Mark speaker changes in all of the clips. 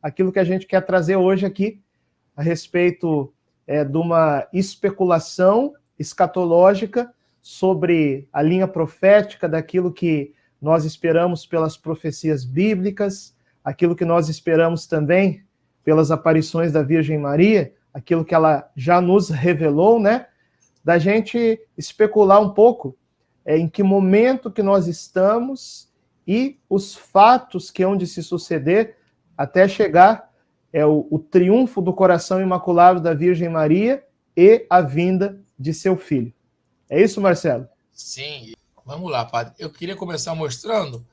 Speaker 1: aquilo que a gente quer trazer hoje aqui, a respeito de uma especulação escatológica sobre a linha profética, daquilo que nós esperamos pelas profecias bíblicas, aquilo que nós esperamos também pelas aparições da Virgem Maria, aquilo que ela já nos revelou, né? Da gente especular um pouco em que momento que nós estamos e os fatos que hão de se suceder até chegar o triunfo do coração imaculado da Virgem Maria e a vinda de seu filho. É isso, Marcelo?
Speaker 2: Sim. Vamos lá, padre. Eu queria começar mostrando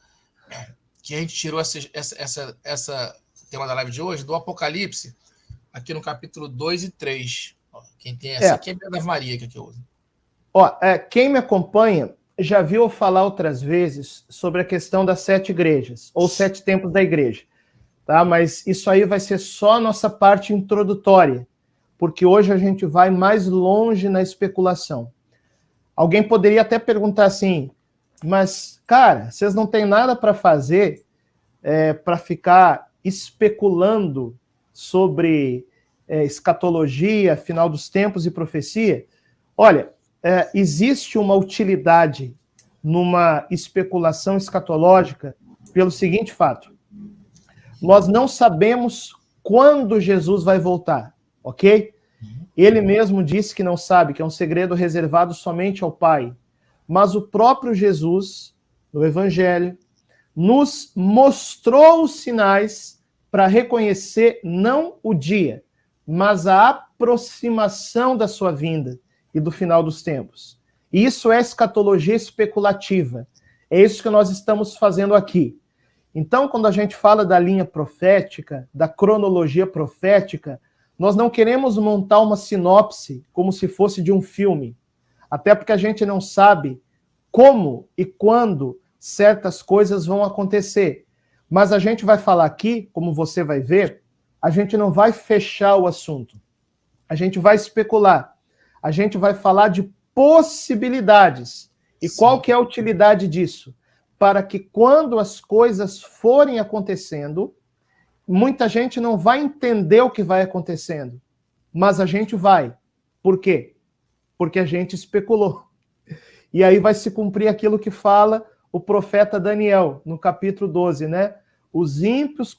Speaker 2: que a gente tirou essa tema da live de hoje do Apocalipse, aqui no capítulo 2 e 3. Quem tem essa aqui é a da Maria que eu uso.
Speaker 1: Quem me acompanha já viu eu falar outras vezes sobre a questão das 7 igrejas, ou 7 templos da igreja. Tá? Mas isso aí vai ser só a nossa parte introdutória, porque hoje a gente vai mais longe na especulação. Alguém poderia até perguntar assim, mas, cara, vocês não têm nada para fazer para ficar especulando sobre escatologia, final dos tempos e profecia? Olha, existe uma utilidade numa especulação escatológica pelo seguinte fato. Nós não sabemos quando Jesus vai voltar, ok? Ele mesmo disse que não sabe, que é um segredo reservado somente ao Pai. Mas o próprio Jesus, no Evangelho, nos mostrou os sinais para reconhecer não o dia, mas a aproximação da sua vinda e do final dos tempos. E isso é escatologia especulativa. É isso que nós estamos fazendo aqui. Então, quando a gente fala da linha profética, da cronologia profética, nós não queremos montar uma sinopse como se fosse de um filme, até porque a gente não sabe como e quando certas coisas vão acontecer. Mas a gente vai falar aqui, como você vai ver, a gente não vai fechar o assunto. A gente vai especular. A gente vai falar de possibilidades. E qual que é a utilidade disso? Para que quando as coisas forem acontecendo, muita gente não vai entender o que vai acontecendo, mas a gente vai. Por quê? Porque a gente especulou. E aí vai se cumprir aquilo que fala o profeta Daniel, no capítulo 12, né? Os ímpios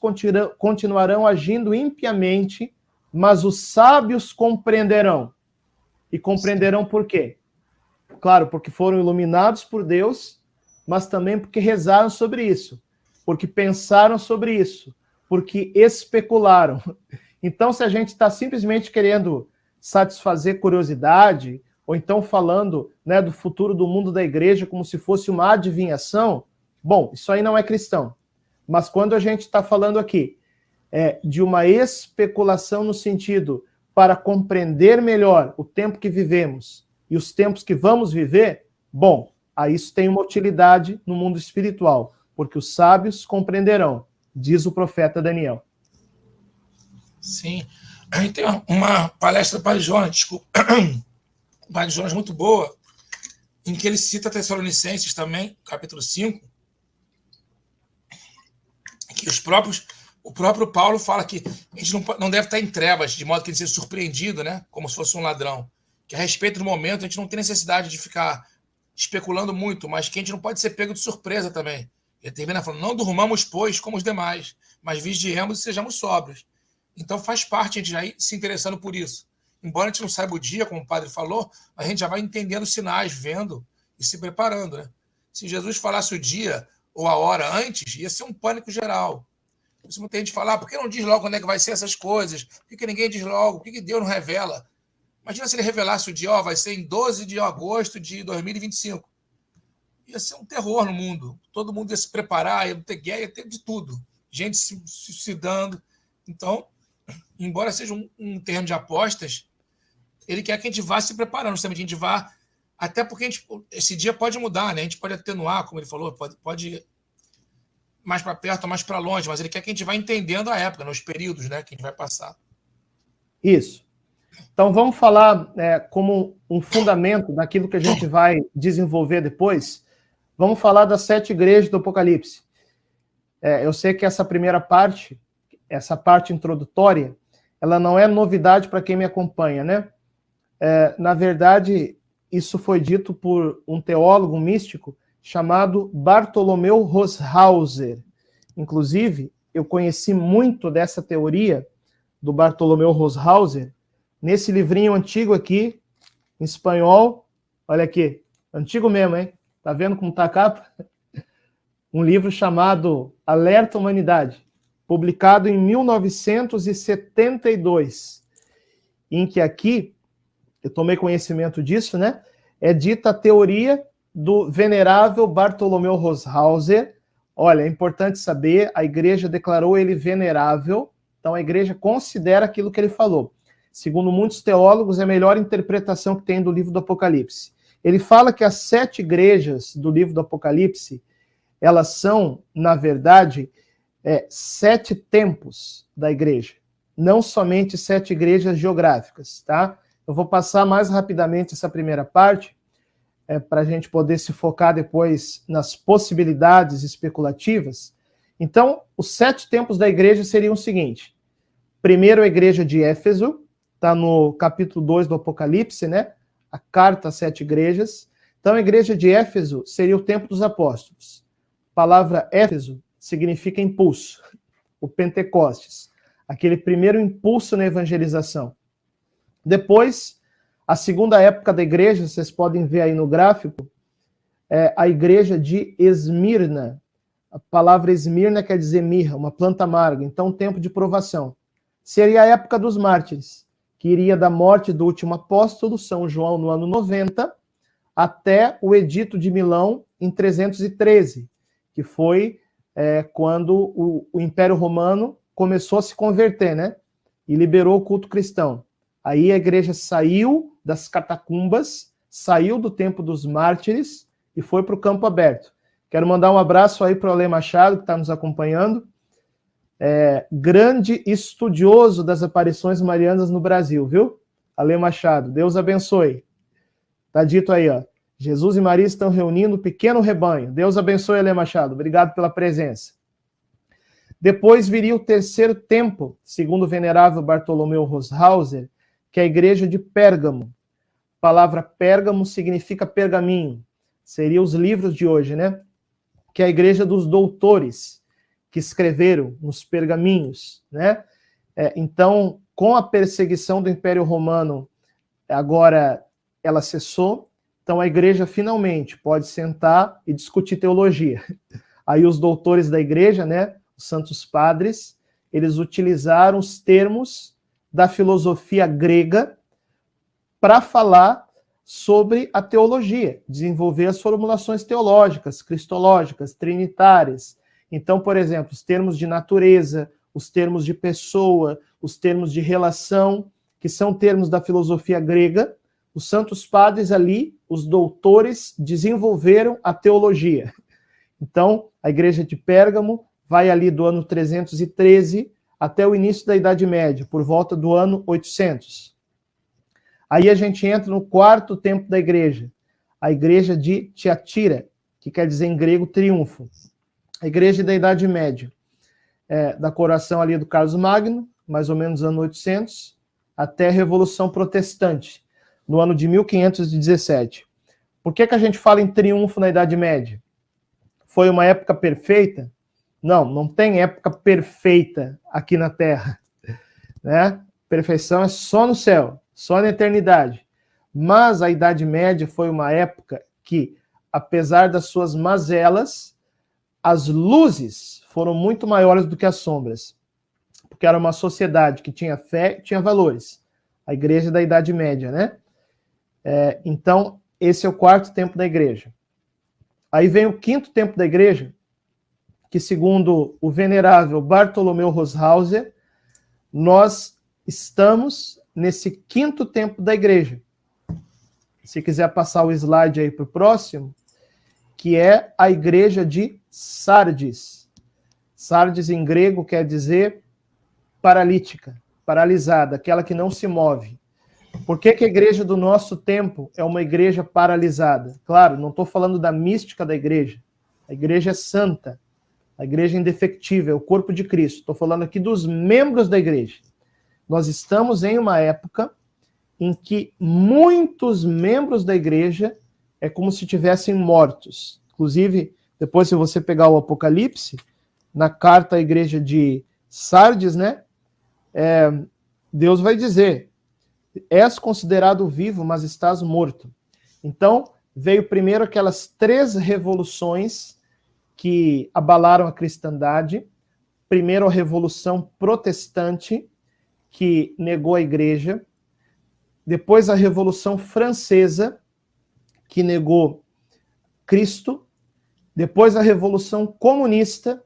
Speaker 1: continuarão agindo impiamente, mas os sábios compreenderão. E compreenderão por quê? Claro, porque foram iluminados por Deus, mas também porque rezaram sobre isso, porque pensaram sobre isso, porque especularam. Então, se a gente está simplesmente querendo satisfazer curiosidade, ou então falando, né, do futuro do mundo da igreja como se fosse uma adivinhação, bom, isso aí não é cristão. Mas quando a gente está falando aqui de uma especulação no sentido para compreender melhor o tempo que vivemos e os tempos que vamos viver, bom, aí isso tem uma utilidade no mundo espiritual, porque os sábios compreenderão, diz o profeta Daniel.
Speaker 2: Sim. A gente tem uma palestra do Padre Jonas, desculpa, o Padre Jonas muito boa, em que ele cita Tessalonicenses também, capítulo 5, que o próprio Paulo fala que a gente não deve estar em trevas, de modo que ele seja surpreendido, né, como se fosse um ladrão. Que a respeito do momento, a gente não tem necessidade de ficar especulando muito, mas que a gente não pode ser pego de surpresa também. Ele termina falando, não durmamos, pois, como os demais, mas vigiemos e sejamos sóbrios. Então faz parte a gente já ir se interessando por isso. Embora a gente não saiba o dia, como o padre falou, a gente já vai entendendo sinais, vendo e se preparando, né? Se Jesus falasse o dia ou a hora antes, ia ser um pânico geral. Se muita gente falar, por que não diz logo quando é que vai ser essas coisas? Por que ninguém diz logo? Por que Deus não revela? Imagina se ele revelasse o dia, vai ser em 12 de agosto de 2025. Ia ser um terror no mundo. Todo mundo ia se preparar, ia ter guerra, ia ter de tudo. Gente se suicidando. Então, embora seja um terreno de apostas, ele quer que a gente vá se preparando, justamente a gente vá... Até porque esse dia pode mudar, né? A gente pode atenuar, como ele falou, pode ir mais para perto ou mais para longe, mas ele quer que a gente vá entendendo a época, nos períodos, né, que a gente vai passar.
Speaker 1: Isso. Então, vamos falar como um fundamento daquilo que a gente vai desenvolver depois. Vamos falar das 7 igrejas do Apocalipse. Eu sei que essa primeira parte essa parte introdutória, ela não é novidade para quem me acompanha, né? Na verdade, isso foi dito por um teólogo místico chamado Bartolomeu Roshauser. Inclusive, eu conheci muito dessa teoria do Bartolomeu Roshauser nesse livrinho antigo aqui, em espanhol. Olha aqui, antigo mesmo, hein? Tá vendo como tá a capa? Um livro chamado Alerta Humanidade, publicado em 1972, em que aqui, eu tomei conhecimento disso, né? É dita a teoria do venerável Bartolomeu Roshauser. Olha, é importante saber, a igreja declarou ele venerável, então a igreja considera aquilo que ele falou. Segundo muitos teólogos, é a melhor interpretação que tem do livro do Apocalipse. Ele fala que as 7 igrejas do livro do Apocalipse, elas são, na verdade, 7 tempos da igreja, não somente 7 igrejas geográficas, tá? Eu vou passar mais rapidamente essa primeira parte, para a gente poder se focar depois nas possibilidades especulativas. Então, os 7 tempos da igreja seriam o seguinte: primeiro, a igreja de Éfeso, está no capítulo 2 do Apocalipse, né? A carta às 7 igrejas. Então, a igreja de Éfeso seria o tempo dos apóstolos. A palavra Éfeso significa impulso, o Pentecostes, aquele primeiro impulso na evangelização. Depois, a segunda época da igreja, vocês podem ver aí no gráfico, é a igreja de Esmirna. A palavra Esmirna quer dizer mirra, uma planta amarga, então tempo de provação. Seria a época dos mártires, que iria da morte do último apóstolo, São João, no ano 90, até o Edito de Milão, em 313, que foi quando o Império Romano começou a se converter, né? E liberou o culto cristão. Aí a igreja saiu das catacumbas, saiu do tempo dos mártires e foi para o campo aberto. Quero mandar um abraço aí para o Ale Machado, que está nos acompanhando. Grande estudioso das aparições marianas no Brasil, viu? Ale Machado, Deus abençoe. Está dito aí, ó. Jesus e Maria estão reunindo um pequeno rebanho. Deus abençoe, Ale Machado. Obrigado pela presença. Depois viria o terceiro tempo, segundo o venerável Bartolomeu Roshauser, que é a igreja de Pérgamo. A palavra Pérgamo significa pergaminho. Seria os livros de hoje, né? Que é a igreja dos doutores, que escreveram nos pergaminhos, né? Então, com a perseguição do Império Romano, agora ela cessou. Então, a igreja finalmente pode sentar e discutir teologia. Aí os doutores da igreja, né, os santos padres, eles utilizaram os termos da filosofia grega para falar sobre a teologia, desenvolver as formulações teológicas, cristológicas, trinitárias. Então, por exemplo, os termos de natureza, os termos de pessoa, os termos de relação, que são termos da filosofia grega, os santos padres ali, os doutores, desenvolveram a teologia. Então, a igreja de Pérgamo vai ali do ano 313 até o início da Idade Média, por volta do ano 800. Aí a gente entra no quarto tempo da igreja, a igreja de Tiatira, que quer dizer em grego triunfo. A igreja da Idade Média, da coroação ali do Carlos Magno, mais ou menos ano 800, até a Revolução Protestante, no ano de 1517. Por que a gente fala em triunfo na Idade Média? Foi uma época perfeita? Não tem época perfeita aqui na Terra, né? Perfeição é só no céu, só na eternidade. Mas a Idade Média foi uma época que, apesar das suas mazelas, as luzes foram muito maiores do que as sombras, porque era uma sociedade que tinha fé e tinha valores. A igreja da Idade Média, né? Então, esse é o quarto tempo da igreja. Aí vem o quinto tempo da igreja, que segundo o venerável Bartolomeu Roshauser, nós estamos nesse quinto tempo da igreja. Se quiser passar o slide aí para o próximo, que é a igreja de Sardes. Sardes em grego quer dizer paralítica, paralisada, aquela que não se move. Por que a igreja do nosso tempo é uma igreja paralisada? Claro, não estou falando da mística da igreja. A igreja é santa. A igreja indefectível, o corpo de Cristo. Estou falando aqui dos membros da igreja. Nós estamos em uma época em que muitos membros da igreja é como se tivessem mortos. Inclusive, depois se você pegar o Apocalipse, na carta à igreja de Sardes, né? Deus vai dizer, és considerado vivo, mas estás morto. Então, veio primeiro aquelas 3 revoluções que abalaram a cristandade. Primeiro, a Revolução Protestante, que negou a igreja. Depois, a Revolução Francesa, que negou Cristo. Depois, a Revolução Comunista,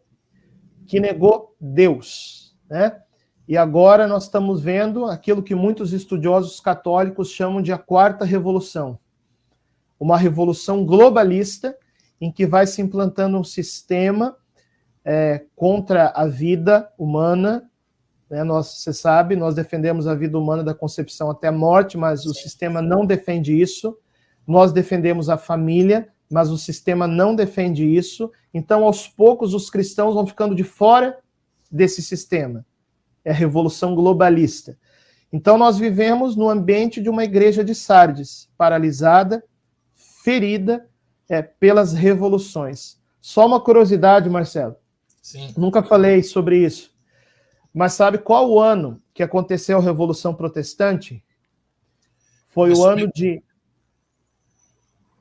Speaker 1: que negou Deus, né? E agora nós estamos vendo aquilo que muitos estudiosos católicos chamam de a Quarta Revolução. Uma revolução globalista em que vai se implantando um sistema contra a vida humana, né? Você sabe, nós defendemos a vida humana da concepção até a morte, mas o sistema não defende isso. Nós defendemos a família, mas o sistema não defende isso. Então, aos poucos, os cristãos vão ficando de fora desse sistema. É a revolução globalista. Então, nós vivemos no ambiente de uma igreja de Sardes, paralisada, ferida pelas revoluções. Só uma curiosidade, Marcelo.
Speaker 2: Sim.
Speaker 1: Nunca falei sobre isso. Mas sabe qual o ano que aconteceu a Revolução Protestante? Foi o ano de...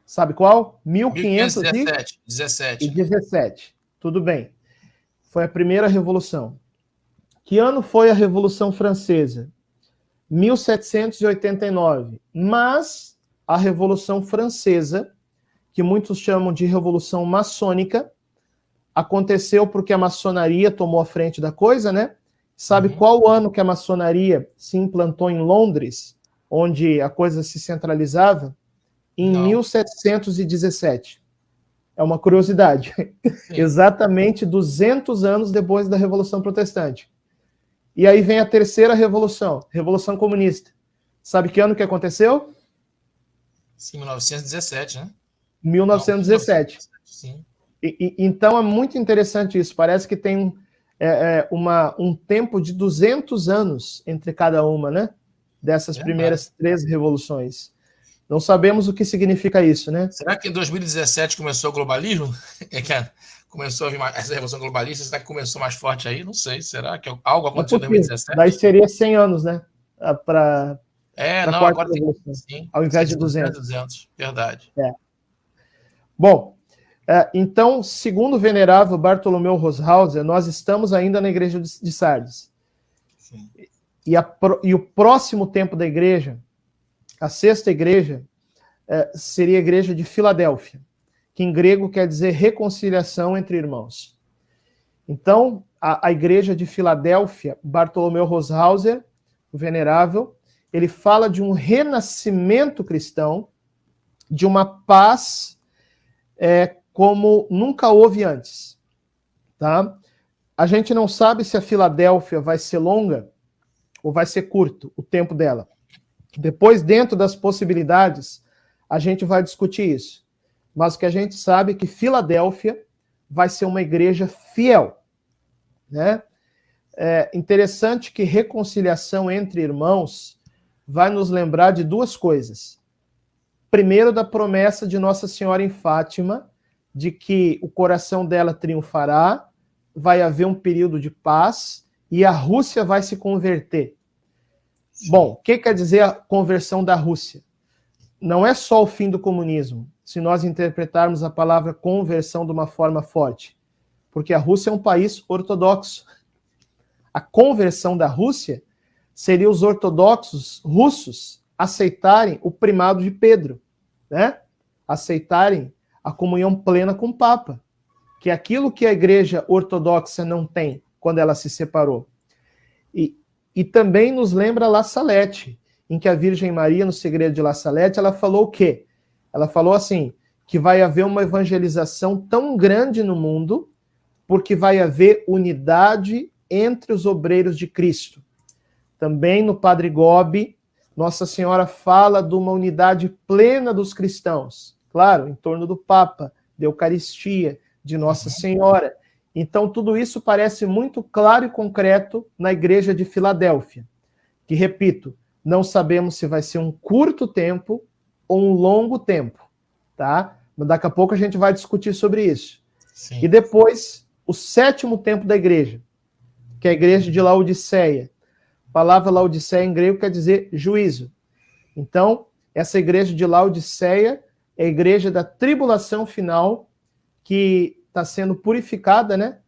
Speaker 1: Sabe qual? 1517. Tudo bem. Foi a primeira revolução. Que ano foi a Revolução Francesa? 1789. Mas a Revolução Francesa, que muitos chamam de Revolução Maçônica, aconteceu porque a maçonaria tomou a frente da coisa, né? Sabe qual ano que a maçonaria se implantou em Londres, onde a coisa se centralizava? Em 1717. É uma curiosidade. Exatamente 200 anos depois da Revolução Protestante. E aí vem a terceira revolução, Revolução Comunista. Sabe que ano que aconteceu?
Speaker 2: Sim, 1917, né?
Speaker 1: 1917.
Speaker 2: Sim.
Speaker 1: Então é muito interessante isso. Parece que tem um tempo de 200 anos entre cada uma, né? Dessas primeiras 3 revoluções. Não sabemos o que significa isso, né?
Speaker 2: Será que em 2017 começou o globalismo? Começou a vir essa revolução globalista? Será que começou mais forte aí? Não sei. Será que algo aconteceu em 2017?
Speaker 1: Daí seria 100 anos, né? Para
Speaker 2: agora tem... Sim,
Speaker 1: ao invés de 200.
Speaker 2: 200, verdade.
Speaker 1: Bom, então, segundo o venerável Bartolomeu Roshauser, nós estamos ainda na igreja de Sardes.
Speaker 2: Sim.
Speaker 1: E o próximo tempo da igreja, a 6ª igreja, seria a igreja de Filadélfia, que em grego quer dizer reconciliação entre irmãos. Então, a igreja de Filadélfia, Bartolomeu Roshauser, o venerável, ele fala de um renascimento cristão, de uma paz como nunca houve antes. Tá? A gente não sabe se a Filadélfia vai ser longa ou vai ser curto o tempo dela. Depois, dentro das possibilidades, a gente vai discutir isso. Mas o que a gente sabe é que Filadélfia vai ser uma igreja fiel. Né? É interessante que reconciliação entre irmãos vai nos lembrar de 2 coisas. Primeiro, da promessa de Nossa Senhora em Fátima, de que o coração dela triunfará, vai haver um período de paz e a Rússia vai se converter. Bom, o que quer dizer a conversão da Rússia? Não é só o fim do comunismo, se nós interpretarmos a palavra conversão de uma forma forte, porque a Rússia é um país ortodoxo. A conversão da Rússia seria os ortodoxos russos aceitarem o primado de Pedro, né? Aceitarem a comunhão plena com o Papa, que é aquilo que a igreja ortodoxa não tem quando ela se separou. E também nos lembra La Salete, em que a Virgem Maria, no segredo de La Salete, ela falou o quê? Ela falou assim, que vai haver uma evangelização tão grande no mundo, porque vai haver unidade entre os obreiros de Cristo. Também no Padre Gobi, Nossa Senhora fala de uma unidade plena dos cristãos, claro, em torno do Papa, da Eucaristia, de Nossa Senhora. Então, tudo isso parece muito claro e concreto na igreja de Filadélfia, que, repito, não sabemos se vai ser um curto tempo ou um longo tempo, tá? Mas daqui a pouco a gente vai discutir sobre isso.
Speaker 2: Sim.
Speaker 1: E depois, o 7º tempo da igreja, que é a igreja de Laodiceia. A palavra Laodiceia em grego quer dizer juízo. Então, essa igreja de Laodiceia é a igreja da tribulação final, que está sendo purificada, né,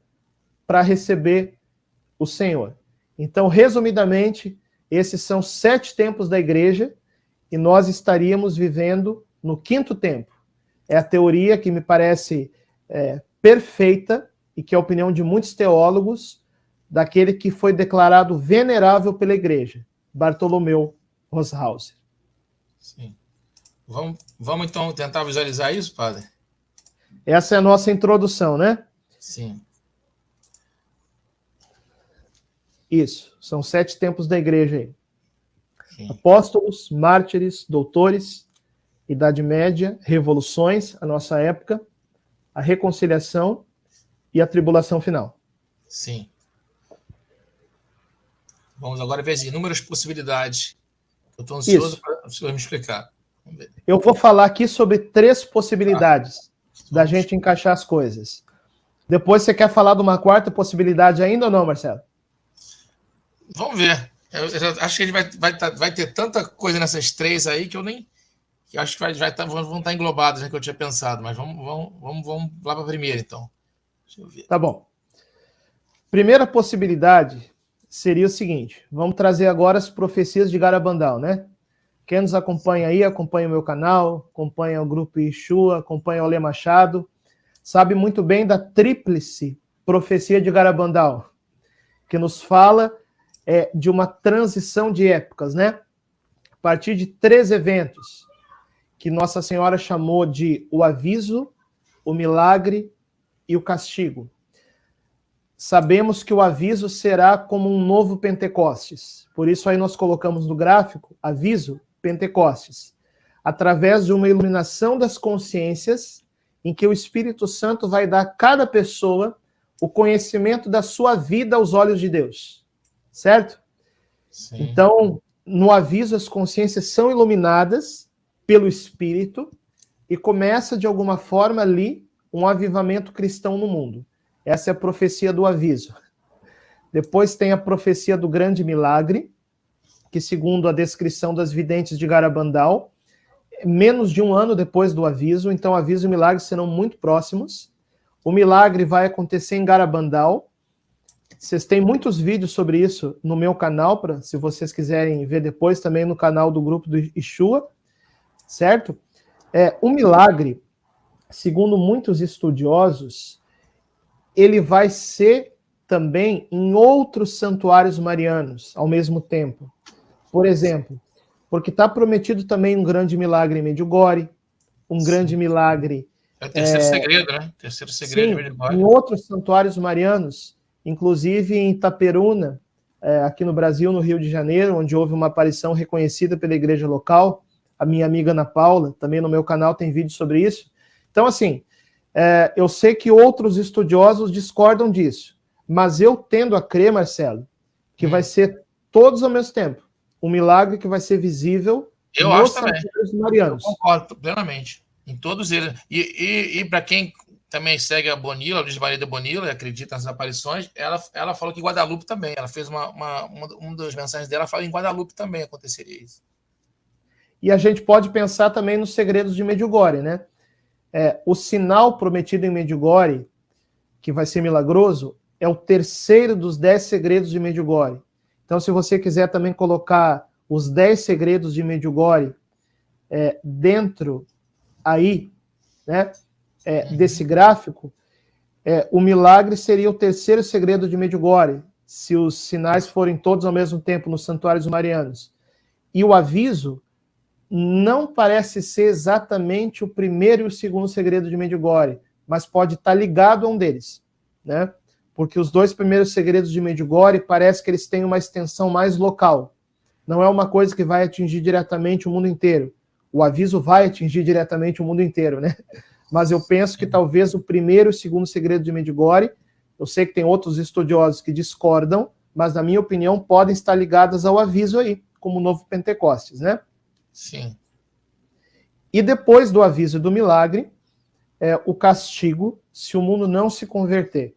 Speaker 1: para receber o Senhor. Então, resumidamente, esses são 7 tempos da igreja e nós estaríamos vivendo no 5º tempo. É a teoria que me parece perfeita e que é a opinião de muitos teólogos, daquele que foi declarado venerável pela igreja, Bartolomeu Roshauser.
Speaker 2: Sim. Vamos então tentar visualizar isso, padre?
Speaker 1: Essa é a nossa introdução, né?
Speaker 2: Sim.
Speaker 1: Isso, são 7 tempos da igreja aí.
Speaker 2: Sim.
Speaker 1: Apóstolos, mártires, doutores, Idade Média, revoluções, a nossa época, a reconciliação e a tribulação final.
Speaker 2: Sim. Vamos agora ver as inúmeras possibilidades. Eu estou ansioso para o senhor me explicar. Vamos ver.
Speaker 1: Eu vou falar aqui sobre 3 possibilidades da gente encaixar as coisas. Depois você quer falar de uma 4ª possibilidade ainda ou não, Marcelo?
Speaker 2: Vamos ver. Eu acho que a gente vai ter tanta coisa nessas 3 aí que eu nem... que eu acho que vão estar englobadas, né, que eu tinha pensado. Mas vamos lá para a primeira, então. Deixa eu ver.
Speaker 1: Tá bom. Primeira possibilidade seria o seguinte. Vamos trazer agora as profecias de Garabandal, né? Quem nos acompanha aí, acompanha o meu canal, acompanha o Grupo Yeshua, acompanha o Alê Machado, sabe muito bem da tríplice profecia de Garabandal, que nos fala de uma transição de épocas, né? A partir de 3 eventos, que Nossa Senhora chamou de o aviso, o milagre e o castigo. Sabemos que o aviso será como um novo Pentecostes. Por isso aí nós colocamos no gráfico, aviso, Pentecostes. Através de uma iluminação das consciências, em que o Espírito Santo vai dar a cada pessoa o conhecimento da sua vida aos olhos de Deus. Certo?
Speaker 2: Sim.
Speaker 1: Então, no aviso, as consciências são iluminadas pelo Espírito e começa, de alguma forma, ali, um avivamento cristão no mundo. Essa é a profecia do aviso. Depois tem a profecia do grande milagre, que, segundo a descrição das videntes de Garabandal, menos de 1 ano depois do aviso, então aviso e milagre serão muito próximos. O milagre vai acontecer em Garabandal. Vocês têm muitos vídeos sobre isso no meu canal, se vocês quiserem ver depois, também no canal do Grupo do Yeshua, certo? O milagre, segundo muitos estudiosos, ele vai ser também em outros santuários marianos ao mesmo tempo. Por exemplo, porque está prometido também um grande milagre em Medjugorje, um grande milagre...
Speaker 2: É o terceiro segredo, né? O terceiro segredo de Medjugorje.
Speaker 1: Em outros santuários marianos, inclusive em Itaperuna, aqui no Brasil, no Rio de Janeiro, onde houve uma aparição reconhecida pela igreja local. A minha amiga Ana Paula, também no meu canal tem vídeo sobre isso. Então, assim, eu sei que outros estudiosos discordam disso, mas eu tendo a crer, Marcelo, que vai ser todos ao mesmo tempo. Um milagre que vai ser visível nos santuários marianos.
Speaker 2: Eu concordo plenamente. Em todos eles. E para quem também segue a Bonilla, a Luiz Maria de Bonilla, e acredita nas aparições, ela falou que Guadalupe também. Ela fez uma das mensagens dela, fala em Guadalupe também aconteceria isso.
Speaker 1: E a gente pode pensar também nos segredos de Medjugorje, né? O sinal prometido em Medjugorje, que vai ser milagroso, é o terceiro dos 10 segredos de Medjugorje. Então, se você quiser também colocar os 10 segredos de Medjugorje dentro aí, né, desse gráfico, o milagre seria o terceiro segredo de Medjugorje, se os sinais forem todos ao mesmo tempo nos santuários marianos. E o aviso não parece ser exatamente o primeiro e o segundo segredo de Medjugorje, mas pode estar ligado a um deles, né? Porque os 2 primeiros segredos de Medjugorje parece que eles têm uma extensão mais local. Não é uma coisa que vai atingir diretamente o mundo inteiro. O aviso vai atingir diretamente o mundo inteiro, né? Mas eu penso que talvez o primeiro e o segundo segredo de Medjugorje Eu sei que tem outros estudiosos que discordam, mas, na minha opinião, podem estar ligadas ao aviso aí, como o novo Pentecostes, né?
Speaker 2: Sim.
Speaker 1: E depois do aviso do milagre, o castigo, se o mundo não se converter.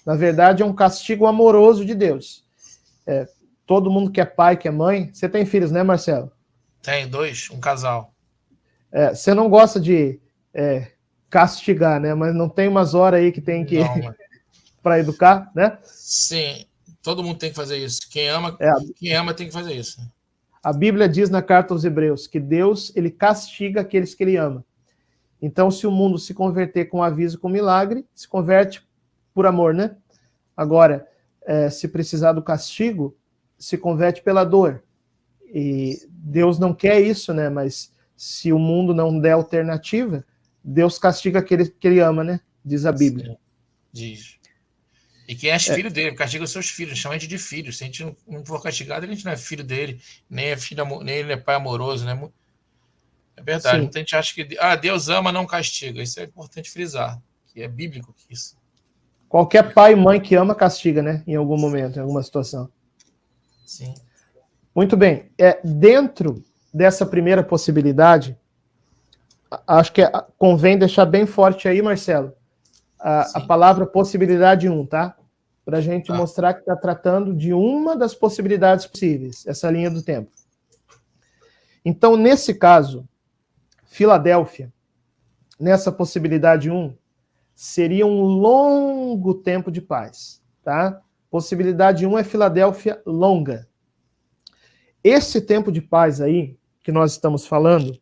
Speaker 1: Na verdade, é um castigo amoroso de Deus. Todo mundo que é pai, que é mãe... Você tem filhos, né, Marcelo?
Speaker 2: Tem 2, um casal.
Speaker 1: Você não gosta de castigar, né? Mas não tem umas horas aí que tem que... para educar, né?
Speaker 2: Sim, todo mundo tem que fazer isso. Quem ama tem que fazer isso.
Speaker 1: A Bíblia diz na carta aos Hebreus que Deus, ele castiga aqueles que ele ama. Então, se o mundo se converter com aviso, com milagre, se converte por amor, né? Agora, se precisar do castigo, se converte pela dor. E Deus não quer isso, né? Mas se o mundo não der alternativa, Deus castiga aquele que ele ama, né? Diz a Bíblia.
Speaker 2: Sim, diz. E quem é filho dele, castiga os seus filhos, chama a gente de filho. Se a gente não for castigado, a gente não é filho dele, nem ele é pai amoroso, né? É verdade.
Speaker 1: Sim.
Speaker 2: Muita gente acha que Deus ama, não castiga. Isso é importante frisar, que é bíblico isso.
Speaker 1: Qualquer pai e mãe que ama, castiga, né? Em algum momento, em alguma situação.
Speaker 2: Sim.
Speaker 1: Muito bem. Dentro dessa primeira possibilidade, acho que convém deixar bem forte aí, Marcelo, a palavra possibilidade 1, tá? Para a gente mostrar que está tratando de uma das possibilidades possíveis, essa linha do tempo. Então, nesse caso, Filadélfia, nessa possibilidade 1, seria um longo tempo de paz, tá? Possibilidade 1 é Filadélfia longa. Esse tempo de paz aí, que nós estamos falando,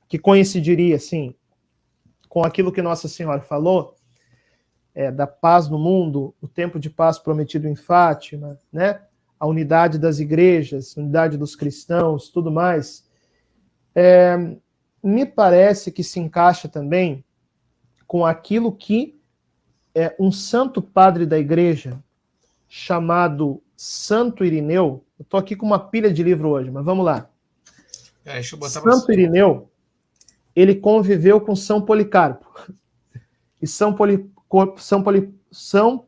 Speaker 1: que coincidiria, assim, com aquilo que Nossa Senhora falou, da paz no mundo, o tempo de paz prometido em Fátima, né? A unidade das igrejas, a unidade dos cristãos, tudo mais, me parece que se encaixa também com aquilo que um santo padre da igreja, chamado Santo Irineu, eu estou aqui com uma pilha de livro hoje, mas vamos lá.
Speaker 2: Deixa eu botar
Speaker 1: Santo Irineu, ele conviveu com São Policarpo. E São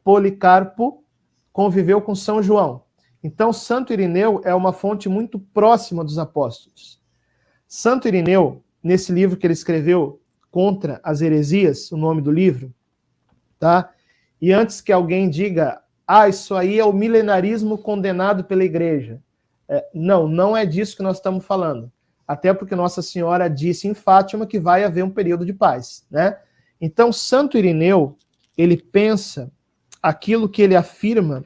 Speaker 1: Policarpo conviveu com São João. Então, Santo Irineu é uma fonte muito próxima dos apóstolos. Santo Irineu, nesse livro que ele escreveu, Contra as Heresias, o nome do livro, tá? E antes que alguém diga, isso aí é o milenarismo condenado pela igreja. Não é disso que nós estamos falando. Até porque Nossa Senhora disse em Fátima que vai haver um período de paz, né? Então, Santo Irineu, ele pensa aquilo que ele afirma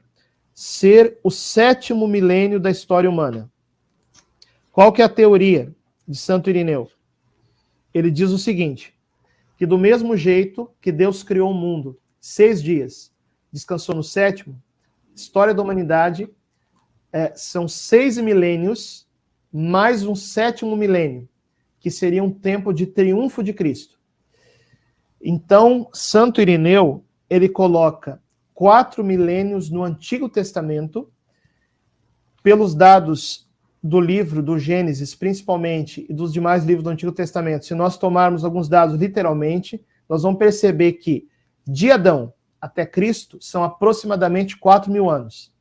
Speaker 1: ser o 7º milênio da história humana. Qual que é a teoria de Santo Irineu? Ele diz o seguinte, que do mesmo jeito que Deus criou o mundo, 6 dias, descansou no 7º, história da humanidade são 6 milênios mais um 7º milênio, que seria um tempo de triunfo de Cristo. Então, Santo Irineu, ele coloca 4 milênios no Antigo Testamento, pelos dados do livro do Gênesis, principalmente, e dos demais livros do Antigo Testamento, se nós tomarmos alguns dados literalmente, nós vamos perceber que de Adão até Cristo são aproximadamente 4.000 anos,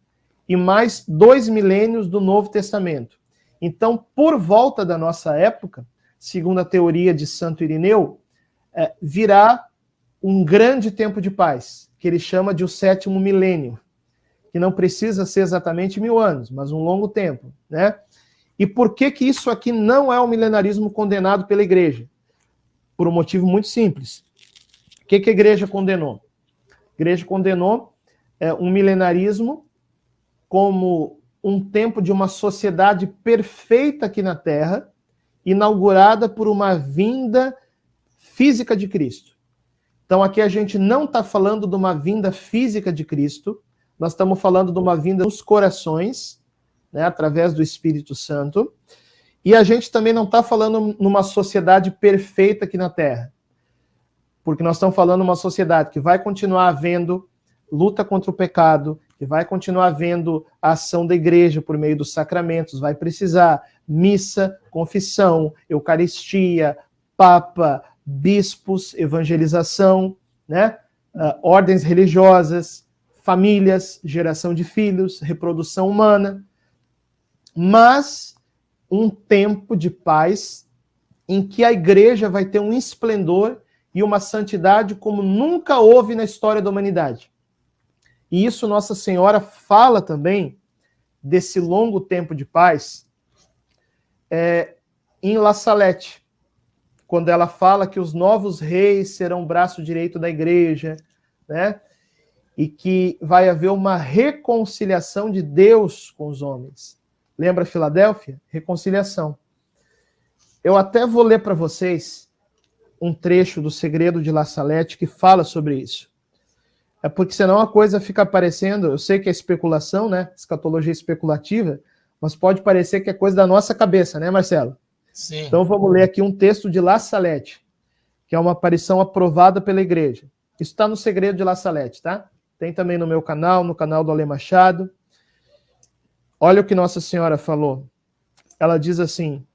Speaker 1: e mais 2 milênios do Novo Testamento. Então, por volta da nossa época, segundo a teoria de Santo Irineu, virá um grande tempo de paz, que ele chama de o 7º milênio, que não precisa ser exatamente 1.000 anos, mas um longo tempo, né? E por que isso aqui não é o milenarismo condenado pela igreja? Por um motivo muito simples. O que a igreja condenou? A igreja condenou um milenarismo como um tempo de uma sociedade perfeita aqui na Terra, inaugurada por uma vinda física de Cristo. Então aqui a gente não está falando de uma vinda física de Cristo, nós estamos falando de uma vinda nos corações, né, através do Espírito Santo, e a gente também não está falando numa sociedade perfeita aqui na Terra, porque nós estamos falando numa sociedade que vai continuar havendo luta contra o pecado, que vai continuar havendo a ação da igreja por meio dos sacramentos, vai precisar missa, confissão, eucaristia, papa, bispos, evangelização, né? ordens religiosas, famílias, geração de filhos, reprodução humana, mas um tempo de paz em que a igreja vai ter um esplendor e uma santidade como nunca houve na história da humanidade. E isso Nossa Senhora fala também desse longo tempo de paz em La Salette, quando ela fala que os novos reis serão o braço direito da igreja, né? E que vai haver uma reconciliação de Deus com os homens. Lembra Filadélfia? Reconciliação. Eu até vou ler para vocês um trecho do Segredo de La Salette que fala sobre isso. É porque senão a coisa fica parecendo, eu sei que é especulação, né? Escatologia especulativa, mas pode parecer que é coisa da nossa cabeça, né, Marcelo?
Speaker 2: Sim.
Speaker 1: Então vamos ler aqui um texto de La Salette, que é uma aparição aprovada pela igreja. Isso está no Segredo de La Salette, tá? Tem também no meu canal, no canal do Ale Machado. Olha o que Nossa Senhora falou. Ela diz assim,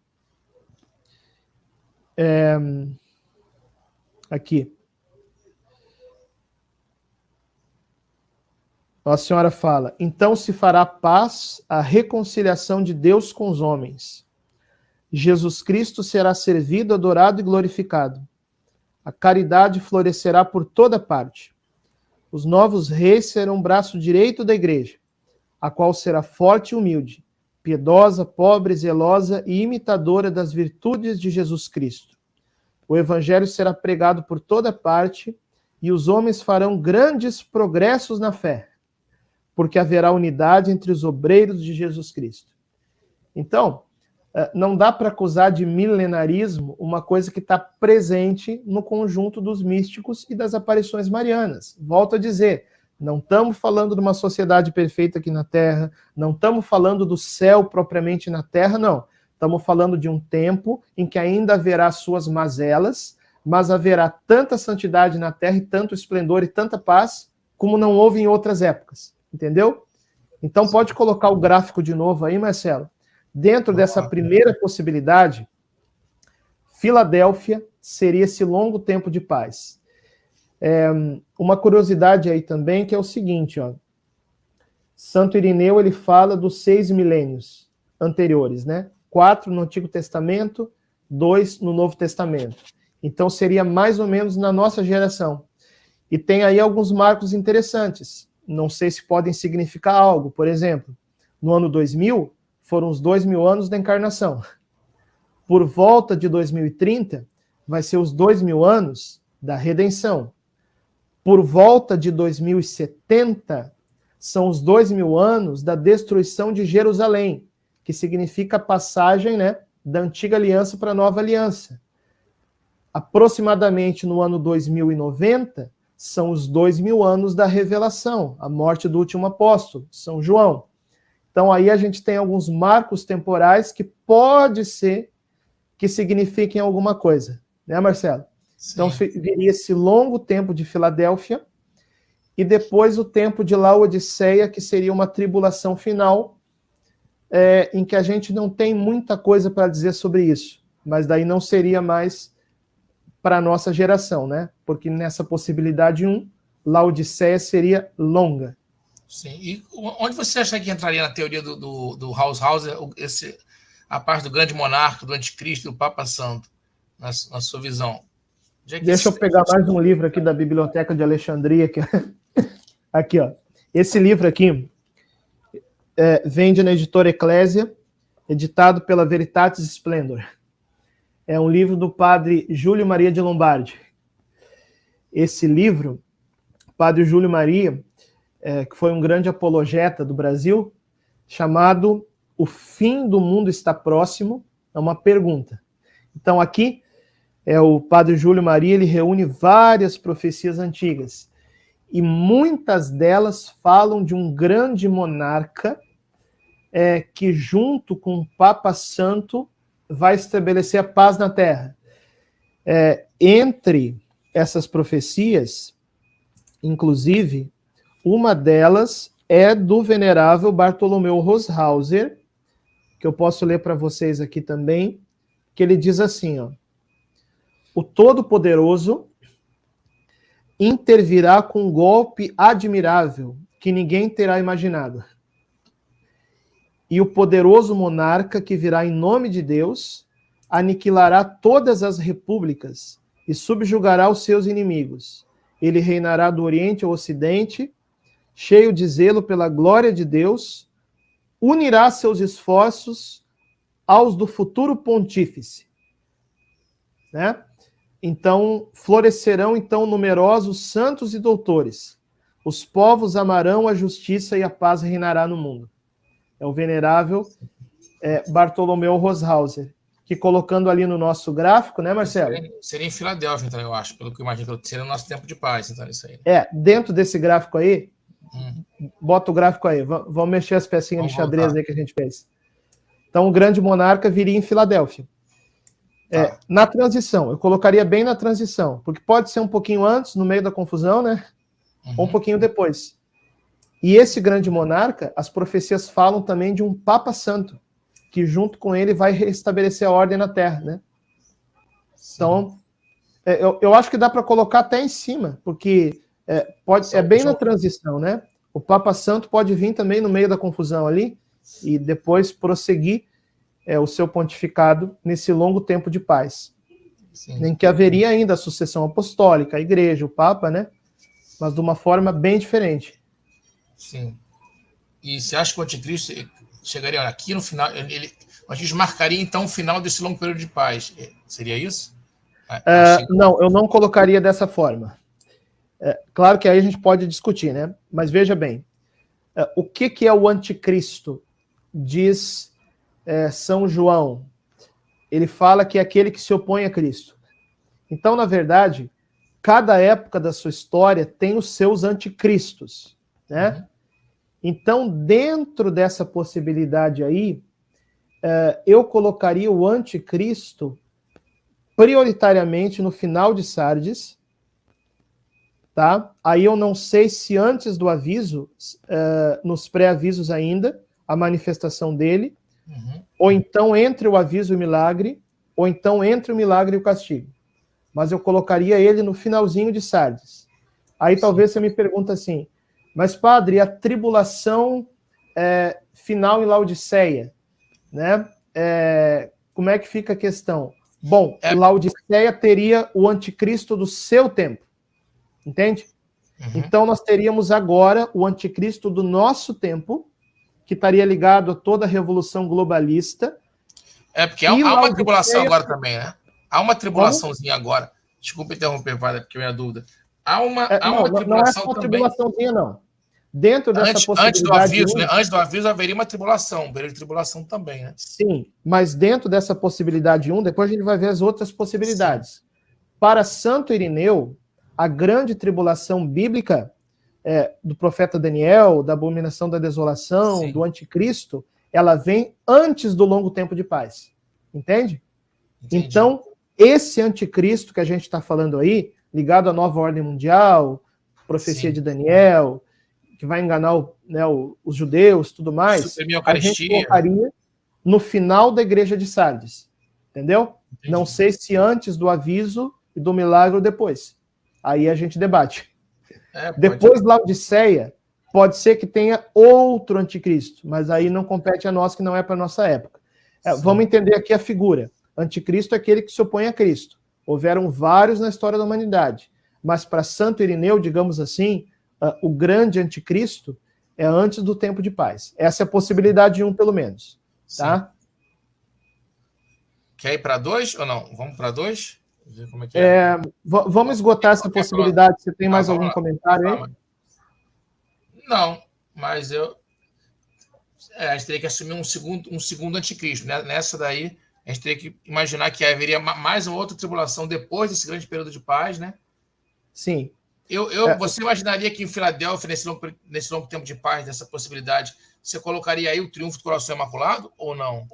Speaker 1: aqui. Nossa Senhora fala, então se fará paz, a reconciliação de Deus com os homens. Jesus Cristo será servido, adorado e glorificado. A caridade florescerá por toda parte. Os novos reis serão o braço direito da igreja, a qual será forte e humilde, piedosa, pobre, zelosa e imitadora das virtudes de Jesus Cristo. O evangelho será pregado por toda parte e os homens farão grandes progressos na fé, porque haverá unidade entre os obreiros de Jesus Cristo. Então, não dá para acusar de milenarismo uma coisa que está presente no conjunto dos místicos e das aparições marianas. Volto a dizer, não estamos falando de uma sociedade perfeita aqui na Terra, não estamos falando do céu propriamente na Terra, não. Estamos falando de um tempo em que ainda haverá suas mazelas, mas haverá tanta santidade na Terra e tanto esplendor e tanta paz como não houve em outras épocas. Entendeu? Então pode colocar o gráfico de novo aí, Marcelo. Dentro dessa primeira possibilidade, Filadélfia seria esse longo tempo de paz. Uma curiosidade aí também, que é o seguinte, ó. Santo Irineu, ele fala dos 6 milênios anteriores, né? 4 no Antigo Testamento, 2 no Novo Testamento. Então seria mais ou menos na nossa geração. E tem aí alguns marcos interessantes. Não sei se podem significar algo. Por exemplo, no ano 2000, foram os 2000 anos da encarnação. Por volta de 2030, vai ser os 2000 anos da redenção. Por volta de 2070, são os 2000 anos da destruição de Jerusalém, que significa a passagem, né, da antiga aliança para a nova aliança. Aproximadamente no ano 2090, são os 2000 anos da revelação, a morte do último apóstolo, São João. Então aí a gente tem alguns marcos temporais que pode ser que signifiquem alguma coisa, né, Marcelo? Sim. Então viria esse longo tempo de Filadélfia e depois o tempo de Laodiceia, que seria uma tribulação final, em que a gente não tem muita coisa para dizer sobre isso, mas daí não seria mais para a nossa geração, né? Porque nessa possibilidade 1, Laodiceia seria longa.
Speaker 2: Sim. E onde você acha que entraria na teoria do Haushauser, a parte do grande monarca, do anticristo, do Papa Santo, na sua visão?
Speaker 1: Deixa eu pegar mais um livro aqui da Biblioteca de Alexandria. Aqui, ó. Esse livro aqui vende na editora Eclésia, editado pela Veritatis Splendor. É um livro do padre Júlio Maria de Lombardi. Esse livro, o padre Júlio Maria, que foi um grande apologeta do Brasil, chamado O Fim do Mundo Está Próximo, é uma pergunta. Então aqui, o padre Júlio Maria, ele reúne várias profecias antigas, e muitas delas falam de um grande monarca que, junto com o Papa Santo, vai estabelecer a paz na Terra. Entre essas profecias, inclusive, uma delas é do venerável Bartolomeu Roshauser, que eu posso ler para vocês aqui também, que ele diz assim, ó: o Todo-Poderoso intervirá com um golpe admirável que ninguém terá imaginado. E o poderoso monarca que virá em nome de Deus aniquilará todas as repúblicas e subjugará os seus inimigos. Ele reinará do Oriente ao Ocidente, cheio de zelo pela glória de Deus, unirá seus esforços aos do futuro pontífice. Né? Então, florescerão então numerosos santos e doutores. Os povos amarão a justiça e a paz reinará no mundo. É o venerável Bartolomeu Roshauser, que colocando ali no nosso gráfico, né, Marcelo?
Speaker 2: Seria em Filadélfia, então, eu acho, pelo que eu imagino, seria o nosso tempo de paz, então, isso aí.
Speaker 1: Dentro desse gráfico aí, bota o gráfico aí, vamos mexer as pecinhas de xadrez aí que a gente fez. Então, o grande monarca viria em Filadélfia. Tá. Na transição, eu colocaria bem na transição, porque pode ser um pouquinho antes, no meio da confusão, né? Ou um pouquinho depois. E esse grande monarca, as profecias falam também de um Papa Santo, que junto com ele vai restabelecer a ordem na Terra, né? Sim. Então, eu acho que dá para colocar até em cima, porque é bem na transição, né? O Papa Santo pode vir também no meio da confusão ali e depois prosseguir o seu pontificado nesse longo tempo de paz. Sim. Em que haveria ainda a sucessão apostólica, a igreja, o Papa, né? Mas de uma forma bem diferente.
Speaker 2: Sim. E você acha que o anticristo chegaria aqui no final, a gente marcaria então o final desse longo período de paz? Seria isso?
Speaker 1: Não, eu não colocaria dessa forma. Claro que aí a gente pode discutir, né? Mas veja bem, o que é o anticristo? Diz São João. Ele fala que é aquele que se opõe a Cristo. Então, na verdade, cada época da sua história tem os seus anticristos, né? Então, dentro dessa possibilidade aí, eu colocaria o anticristo prioritariamente no final de Sardes, tá? Aí eu não sei se antes do aviso, nos pré-avisos ainda, a manifestação dele, ou então entre o aviso e o milagre, ou então entre o milagre e o castigo. Mas eu colocaria ele no finalzinho de Sardes. Aí talvez você me pergunte assim, mas padre, a tribulação final em Laodiceia, né? Como é que fica a questão? Bom, Laodiceia teria o anticristo do seu tempo, entende? Então nós teríamos agora o anticristo do nosso tempo, que estaria ligado a toda a revolução globalista.
Speaker 2: Porque há uma tribulação agora também, né? Há uma tribulaçãozinha agora. Desculpa interromper, padre, porque é minha dúvida. Há uma tribulação
Speaker 1: não é só uma tribulaçãozinha, não. Dentro dessa possibilidade...
Speaker 2: Antes do aviso, né? Antes do aviso haveria uma tribulação. Haveria tribulação também, né?
Speaker 1: Sim, mas dentro dessa possibilidade 1, depois a gente vai ver as outras possibilidades. Sim. Para Santo Irineu, a grande tribulação bíblica do profeta Daniel, da abominação da desolação, sim, do anticristo, ela vem antes do longo tempo de paz. Entende? Entendi. Então, esse anticristo que a gente está falando aí, ligado à nova ordem mundial, profecia, sim, de Daniel, que vai enganar os judeus, tudo mais, a gente colocaria no final da igreja de Sardes. Entendeu? Entendi. Não sei se antes do aviso e do milagre ou depois. Aí a gente debate. Depois de Laodiceia, pode ser que tenha outro anticristo, mas aí não compete a nós, que não é para a nossa época. Vamos entender aqui a figura. Anticristo é aquele que se opõe a Cristo. Houveram vários na história da humanidade, mas para Santo Irineu, digamos assim, o grande anticristo é antes do tempo de paz. Essa é a possibilidade 1, pelo menos. Tá?
Speaker 2: Quer ir para 2 ou não? Vamos para 2? Como é que é?
Speaker 1: Vamos esgotar essa possibilidade. Você tem mais algum comentário aí?
Speaker 2: Não, mas a gente teria que assumir um segundo anticristo. Né? Nessa daí, a gente teria que imaginar que haveria mais uma outra tribulação depois desse grande período de paz, né?
Speaker 1: Sim.
Speaker 2: Você imaginaria que em Filadélfia, nesse longo tempo de paz, dessa possibilidade, você colocaria aí o triunfo do coração imaculado ou não?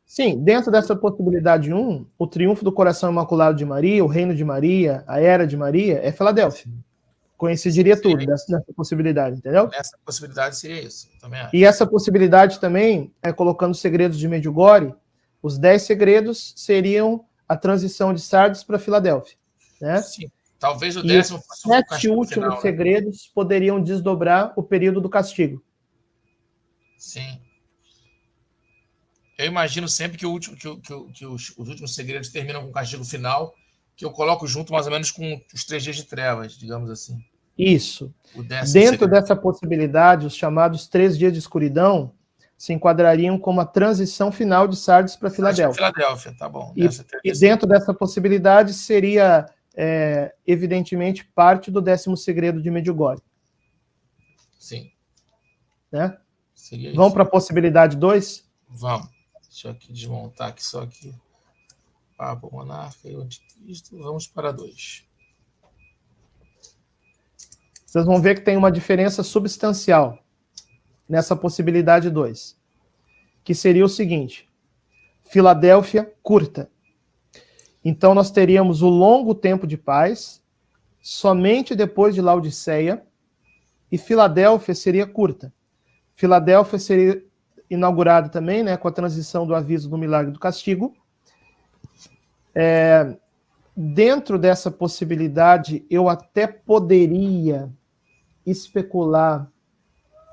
Speaker 1: Sim, dentro dessa possibilidade 1, o triunfo do coração imaculado de Maria, o reino de Maria, a era de Maria, é Filadélfia. Coincidiria tudo nessa possibilidade, entendeu?
Speaker 2: Nessa possibilidade seria isso, também acho.
Speaker 1: E essa possibilidade também, colocando os segredos de Medjugorje, os 10 segredos seriam a transição de Sardes para Filadélfia, né? Sim.
Speaker 2: Talvez o
Speaker 1: E
Speaker 2: décimo
Speaker 1: os
Speaker 2: fosse o
Speaker 1: 7
Speaker 2: castigo
Speaker 1: últimos
Speaker 2: final, né?
Speaker 1: segredos poderiam desdobrar o período do castigo.
Speaker 2: Sim. Eu imagino sempre que, os últimos segredos terminam com o castigo final, que eu coloco junto mais ou menos com os 3 dias de trevas, digamos assim.
Speaker 1: Isso.
Speaker 2: O 10º
Speaker 1: Dentro
Speaker 2: segredo.
Speaker 1: dessa possibilidade, os chamados 3 dias de escuridão se enquadrariam como a transição final de Sardes para Filadélfia.
Speaker 2: Filadélfia, tá bom.
Speaker 1: E dentro dessa possibilidade seria, evidentemente, parte do 10º segredo de Medjugorje.
Speaker 2: Sim.
Speaker 1: Né?
Speaker 2: Seria
Speaker 1: Vamos
Speaker 2: isso.
Speaker 1: para a possibilidade 2?
Speaker 2: Vamos. Deixa eu aqui desmontar aqui só aqui. Papa, monarca e o anticristo. Vamos para 2.
Speaker 1: Vocês vão ver que tem uma diferença substancial nessa possibilidade 2, que seria o seguinte: Filadélfia curta. Então nós teríamos o longo tempo de paz somente depois de Laodiceia, e Filadélfia seria curta. Filadélfia seria inaugurada também, né, com a transição do aviso do milagre do castigo. Dentro dessa possibilidade, eu até poderia especular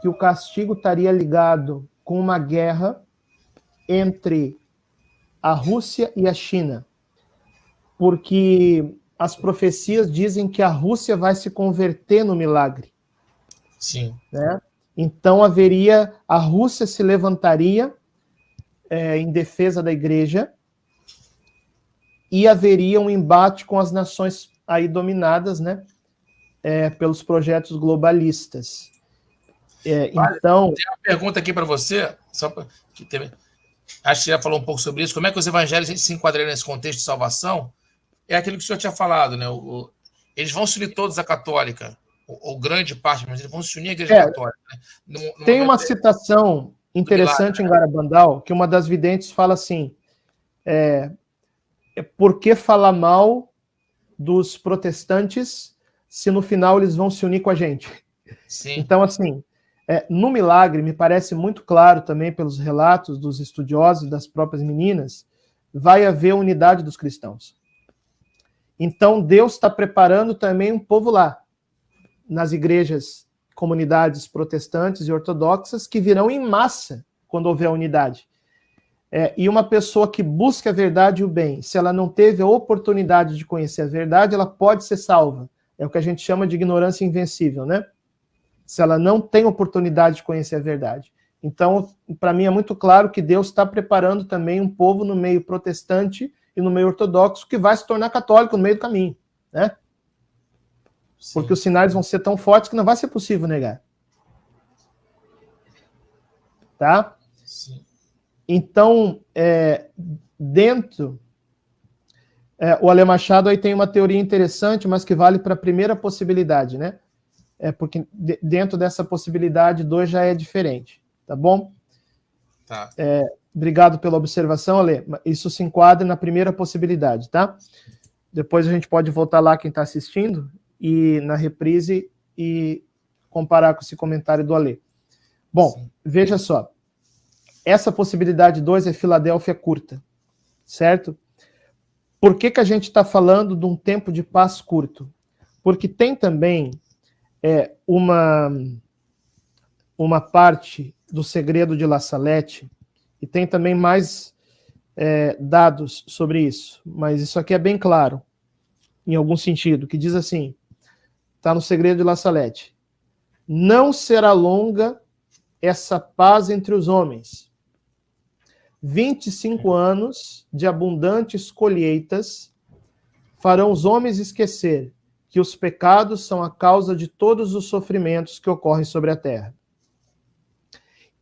Speaker 1: que o castigo estaria ligado com uma guerra entre a Rússia e a China, porque as profecias dizem que a Rússia vai se converter no milagre.
Speaker 2: Sim.
Speaker 1: Né? Então a Rússia se levantaria em defesa da igreja e haveria um embate com as nações aí dominadas, né, pelos projetos globalistas. Então,
Speaker 2: tem uma pergunta aqui para você, só pra, acho que já falou um pouco sobre isso. Como é que os evangélicos se enquadraram nesse contexto de salvação? É aquilo que o senhor tinha falado, né? Eles vão se unir todos à católica, ou grande parte, mas eles vão se unir à igreja católica. Né?
Speaker 1: Tem uma citação interessante milagre, em Garabandal, que uma das videntes fala assim: por que falar mal dos protestantes se no final eles vão se unir com a gente?
Speaker 2: Sim.
Speaker 1: Então, assim, no milagre, me parece muito claro também pelos relatos dos estudiosos, das próprias meninas, vai haver unidade dos cristãos. Então, Deus está preparando também um povo lá, nas igrejas, comunidades protestantes e ortodoxas, que virão em massa quando houver unidade. E uma pessoa que busca a verdade e o bem, se ela não teve a oportunidade de conhecer a verdade, ela pode ser salva. É o que a gente chama de ignorância invencível, né? Se ela não tem oportunidade de conhecer a verdade. Então, para mim é muito claro que Deus está preparando também um povo no meio protestante e no meio ortodoxo que vai se tornar católico no meio do caminho, né? Sim. Porque os sinais vão ser tão fortes que não vai ser possível negar. Tá?
Speaker 2: Sim.
Speaker 1: Então, o Ale Machado aí tem uma teoria interessante, mas que vale para a primeira possibilidade, né? Porque dentro dessa possibilidade 2 já é diferente, tá bom?
Speaker 2: Tá.
Speaker 1: Obrigado pela observação, Ale. Isso se enquadra na primeira possibilidade, tá? Depois a gente pode voltar lá, quem está assistindo, e na reprise e comparar com esse comentário do Ale. Bom, sim, veja só. Essa possibilidade 2 é Filadélfia curta, certo? Por que a gente está falando de um tempo de paz curto? Porque tem também uma parte do segredo de La Salette, e tem também mais dados sobre isso, mas isso aqui é bem claro, em algum sentido, que diz assim, está no segredo de La Salette: não será longa essa paz entre os homens. 25 anos de abundantes colheitas farão os homens esquecer que os pecados são a causa de todos os sofrimentos que ocorrem sobre a terra.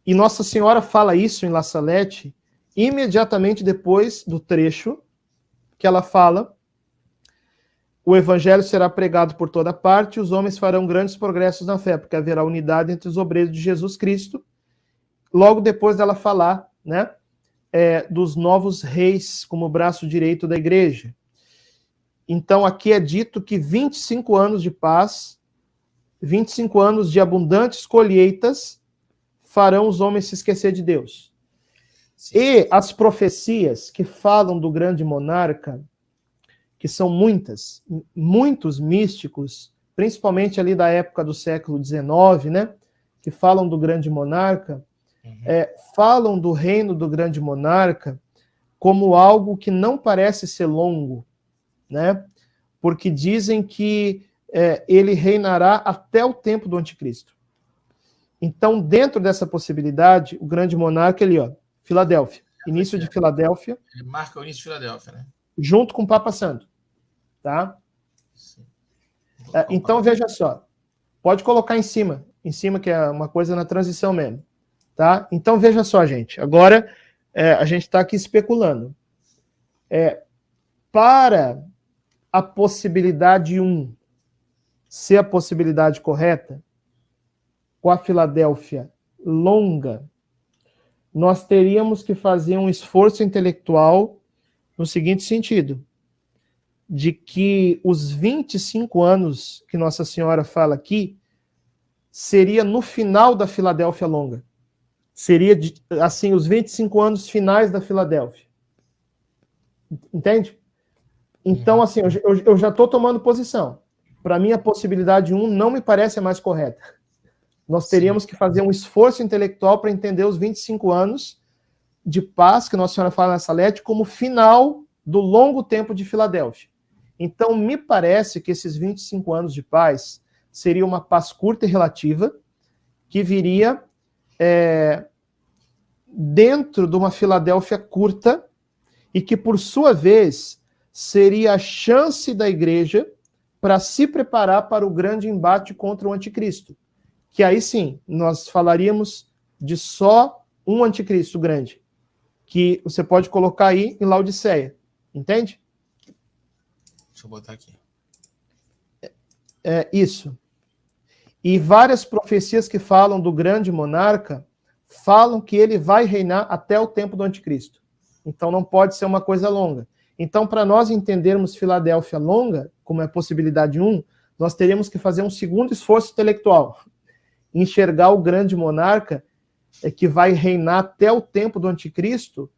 Speaker 1: E Nossa Senhora fala isso em La Salette imediatamente depois do trecho que ela fala: o evangelho será pregado por toda parte e os homens farão grandes progressos na fé, porque haverá unidade entre os obreiros de Jesus Cristo. Logo depois dela falar, né, dos novos reis como braço direito da igreja. Então, aqui é dito que 25 anos de paz, 25 anos de abundantes colheitas farão os homens se esquecer de Deus. Sim. E as profecias que falam do grande monarca, que são muitos místicos, principalmente ali da época do século XIX, né, que falam do grande monarca, falam do reino do grande monarca como algo que não parece ser longo, né, porque dizem que ele reinará até o tempo do anticristo. Então, dentro dessa possibilidade, o grande monarca, ali, ó, Filadélfia, início de Filadélfia.
Speaker 2: Ele marca o início de Filadélfia, né?
Speaker 1: Junto com o Papa Santo, tá? Então, veja só, pode colocar em cima, que é uma coisa na transição mesmo, tá? Então, veja só, gente, agora a gente está aqui especulando. Para a possibilidade 1 ser a possibilidade correta, com a Filadélfia longa, nós teríamos que fazer um esforço intelectual no seguinte sentido, de que os 25 anos que Nossa Senhora fala aqui, seria no final da Filadélfia longa. Seria, assim, os 25 anos finais da Filadélfia. Entende? Então, assim, eu já estou tomando posição. Para mim, a possibilidade 1 não me parece a mais correta. Nós teríamos que fazer um esforço intelectual para entender os 25 anos de paz que Nossa Senhora fala na Salete como final do longo tempo de Filadélfia. Então, me parece que esses 25 anos de paz seria uma paz curta e relativa que viria dentro de uma Filadélfia curta e que, por sua vez, seria a chance da igreja para se preparar para o grande embate contra o anticristo. Que aí sim, nós falaríamos de só um anticristo grande, que você pode colocar aí em Laodiceia, entende?
Speaker 2: Deixa eu botar aqui.
Speaker 1: Isso. E várias profecias que falam do grande monarca falam que ele vai reinar até o tempo do anticristo. Então não pode ser uma coisa longa. Então, para nós entendermos Filadélfia longa, como é a possibilidade 1, nós teríamos que fazer um segundo esforço intelectual. Enxergar o grande monarca que vai reinar até o tempo do anticristo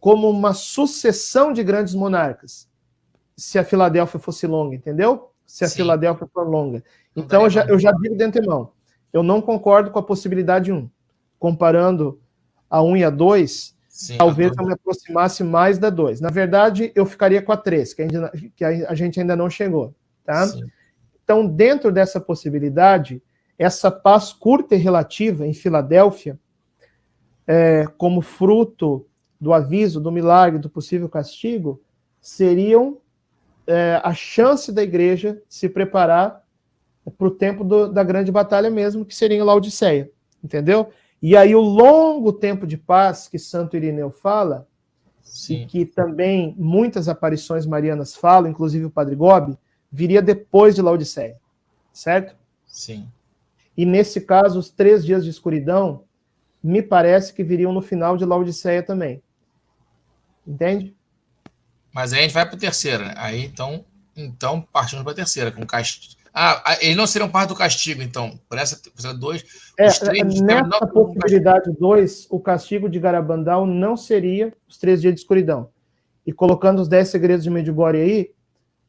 Speaker 1: como uma sucessão de grandes monarcas. Se a Filadélfia fosse longa, entendeu? Se a Filadélfia for longa. Então, eu já digo de antemão, eu não concordo com a possibilidade 1. Comparando a 1 e a 2, talvez eu me aproximasse mais da 2. Na verdade, eu ficaria com a 3, que a gente ainda não chegou. Tá? Então, dentro dessa possibilidade, essa paz curta e relativa em Filadélfia, como fruto do aviso, do milagre, do possível castigo, seriam a chance da igreja se preparar para o tempo da grande batalha mesmo, que seria em Laodiceia, entendeu? E aí o longo tempo de paz que Santo Irineu fala, e que também muitas aparições marianas falam, inclusive o Padre Gobi, viria depois de Laodiceia, certo?
Speaker 2: Sim.
Speaker 1: E nesse caso, os 3 dias de escuridão, me parece que viriam no final de Laodiceia também. Entende?
Speaker 2: Mas aí a gente vai para a terceira, né? Aí, então partimos para a terceira, com castigo. Eles não seriam parte do castigo, então. Por essa 2, os 3...
Speaker 1: Nessa possibilidade 2, o castigo de Garabandal não seria os 3 dias de escuridão. E colocando os 10 segredos de Medjugorje aí,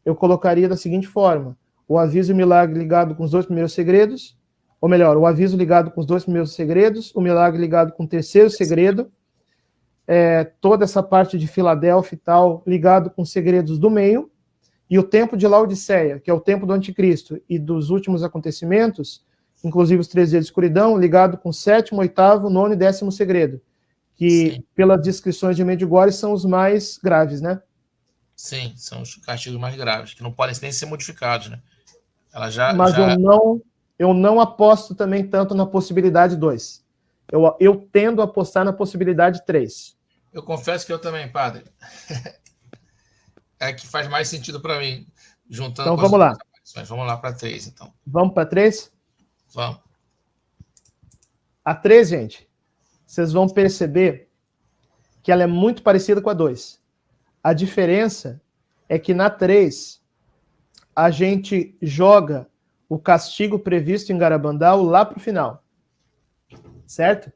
Speaker 1: eu colocaria da seguinte forma: o aviso e o milagre ligado com os 2 primeiros segredos, ou melhor, o aviso ligado com os 2 primeiros segredos, o milagre ligado com o terceiro segredo, toda essa parte de Filadélfia e tal, ligado com os segredos do meio, e o tempo de Laodiceia, que é o tempo do anticristo e dos últimos acontecimentos, inclusive os 3 dias de escuridão, ligado com o 7º, 8º, 9º e 10º segredo, que, pelas descrições de Medjugorje, são os mais graves, né?
Speaker 2: Sim, são os castigos mais graves, que não podem nem ser modificados, né?
Speaker 1: Mas eu não aposto também tanto na possibilidade 2. Eu tendo a apostar na possibilidade 3.
Speaker 2: Eu confesso que eu também, padre. É que faz mais sentido para mim, juntando.
Speaker 1: Então vamos lá.
Speaker 2: Vamos lá para 3, então.
Speaker 1: Vamos para 3?
Speaker 2: Vamos.
Speaker 1: A 3, gente, vocês vão perceber que ela é muito parecida com a 2. A diferença é que na 3, a gente joga o castigo previsto em Garabandal lá para o final. Certo?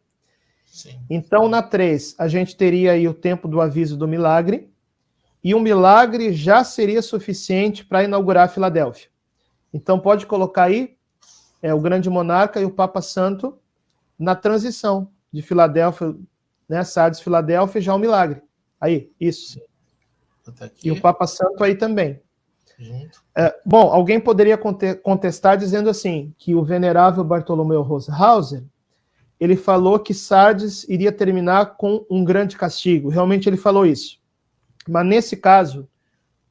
Speaker 2: Sim.
Speaker 1: Então, na 3, a gente teria aí o tempo do aviso do milagre, e um milagre já seria suficiente para inaugurar a Filadélfia. Então pode colocar aí o grande monarca e o Papa Santo na transição de Filadélfia, né, Sardes, Filadélfia, já um milagre. Aí, isso. E o Papa Santo aí também. Bom, alguém poderia contestar dizendo assim, que o venerável Bartolomeu Roshauser, ele falou que Sardes iria terminar com um grande castigo. Realmente ele falou isso. Mas nesse caso,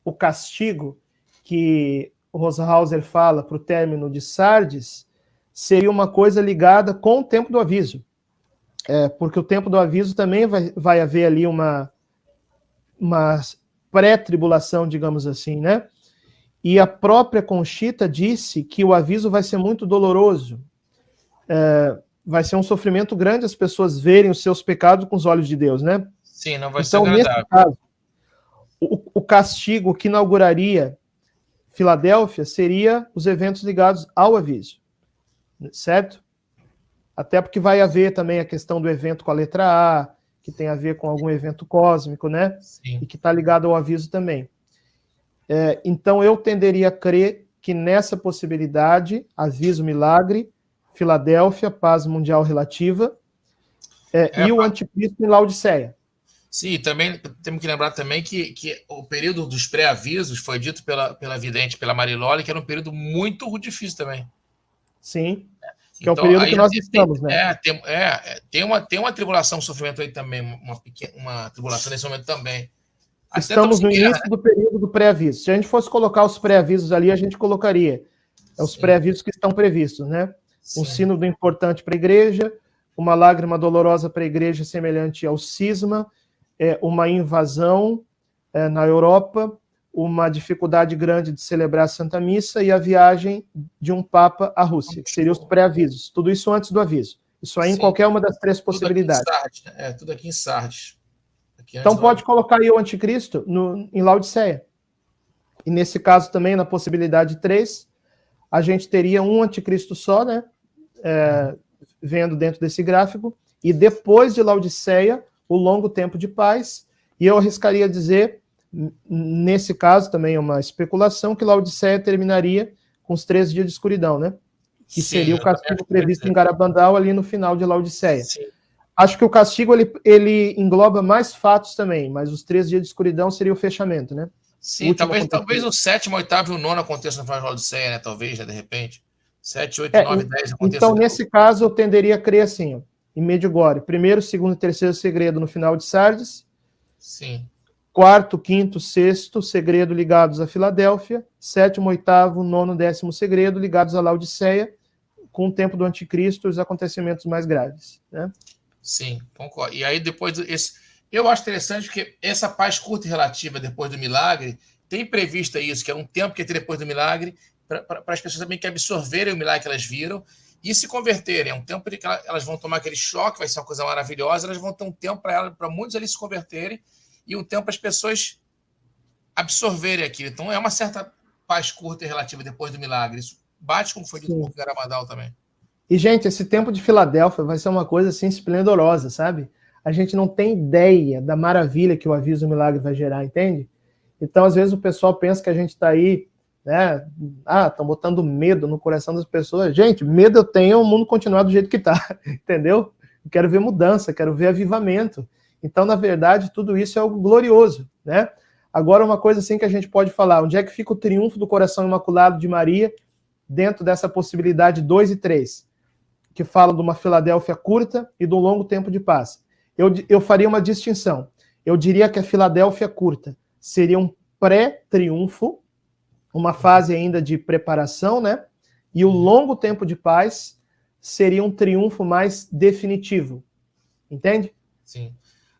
Speaker 1: o castigo que o Roshauser fala para o término de Sardes seria uma coisa ligada com o tempo do aviso. Porque o tempo do aviso também vai haver ali uma pré-tribulação, digamos assim, né? E a própria Conchita disse que o aviso vai ser muito doloroso. Vai ser um sofrimento grande as pessoas verem os seus pecados com os olhos de Deus, né?
Speaker 2: Sim, não vai ser agradável.
Speaker 1: Nesse caso, o castigo que inauguraria Filadélfia seria os eventos ligados ao aviso, certo? Até porque vai haver também a questão do evento com a letra A, que tem a ver com algum evento cósmico, né?
Speaker 2: Sim.
Speaker 1: E que está ligado ao aviso também. Então eu tenderia a crer que nessa possibilidade, aviso, milagre, Filadélfia, paz mundial relativa, e o anticristo em Laodiceia.
Speaker 2: Sim, também temos que lembrar também que o período dos pré-avisos foi dito pela vidente, pela Mariloli, que era um período muito difícil também.
Speaker 1: Sim, que então, é o período que nós estamos, né?
Speaker 2: Tem uma tribulação, um sofrimento aí também, uma tribulação nesse momento também.
Speaker 1: Estamos no início do período do pré-aviso. Se a gente fosse colocar os pré-avisos ali, a gente colocaria os pré-avisos que estão previstos, né? Sim. Um sínodo importante para a igreja, uma lágrima dolorosa para a igreja semelhante ao cisma, uma invasão na Europa, uma dificuldade grande de celebrar a Santa Missa e a viagem de um Papa à Rússia, que seriam os pré-avisos. Tudo isso antes do aviso. Isso aí em qualquer uma das três possibilidades.
Speaker 2: Tudo aqui em Sardes.
Speaker 1: Então pode colocar aí o anticristo em Laodiceia. E nesse caso também, na possibilidade 3, a gente teria um anticristo só, né? Vendo dentro desse gráfico. E depois de Laodiceia, o longo tempo de paz. E eu arriscaria dizer, nesse caso também é uma especulação, que Laodiceia terminaria com os 13 dias de escuridão, né? Que seria o castigo previsto em Garabandal ali no final de Laodiceia.
Speaker 2: Sim.
Speaker 1: Acho que o castigo ele engloba mais fatos também, mas os 13 dias de escuridão seria o fechamento, né?
Speaker 2: Sim, talvez o 7º, 8º e o 9º aconteça no final de Laodiceia, né? Talvez, né? De repente. 7, 8, 9, 10 aconteça.
Speaker 1: Então, nesse caso, eu tenderia a crer assim, ó, em Medjugorje. 1º, 2º e 3º segredo no final de Sardes.
Speaker 2: Sim.
Speaker 1: 4º, 5º, 6º segredo ligados a Filadélfia. 7º, 8º, 9º, 10º segredo ligados a Laodiceia, com o tempo do anticristo e os acontecimentos mais graves, né?
Speaker 2: Sim, concordo. E aí, depois eu acho interessante porque essa paz curta e relativa depois do milagre tem previsto isso, que é um tempo que ia ter depois do milagre, para as pessoas também que absorverem o milagre que elas viram e se converterem. É um tempo que elas vão tomar aquele choque, vai ser uma coisa maravilhosa, elas vão ter um tempo para muitos ali se converterem e um tempo para as pessoas absorverem aquilo. Então, é uma certa paz curta e relativa depois do milagre. Isso bate com o que foi dito por Garabandal também.
Speaker 1: E, gente, esse tempo de Filadélfia vai ser uma coisa, assim, esplendorosa, sabe? A gente não tem ideia da maravilha que o aviso do milagre vai gerar, entende? Então, às vezes, o pessoal pensa que a gente está aí, né? Estão botando medo no coração das pessoas. Gente, medo eu tenho o mundo continuar do jeito que está, entendeu? Eu quero ver mudança, quero ver avivamento. Então, na verdade, tudo isso é algo glorioso, né? Agora, uma coisa assim que a gente pode falar, onde é que fica o triunfo do coração imaculado de Maria dentro dessa possibilidade 2 e 3? Que fala de uma Filadélfia curta e do longo tempo de paz. Eu faria uma distinção. Eu diria que a Filadélfia curta seria um pré-triunfo, uma fase ainda de preparação, né? E o longo tempo de paz seria um triunfo mais definitivo. Entende?
Speaker 2: Sim.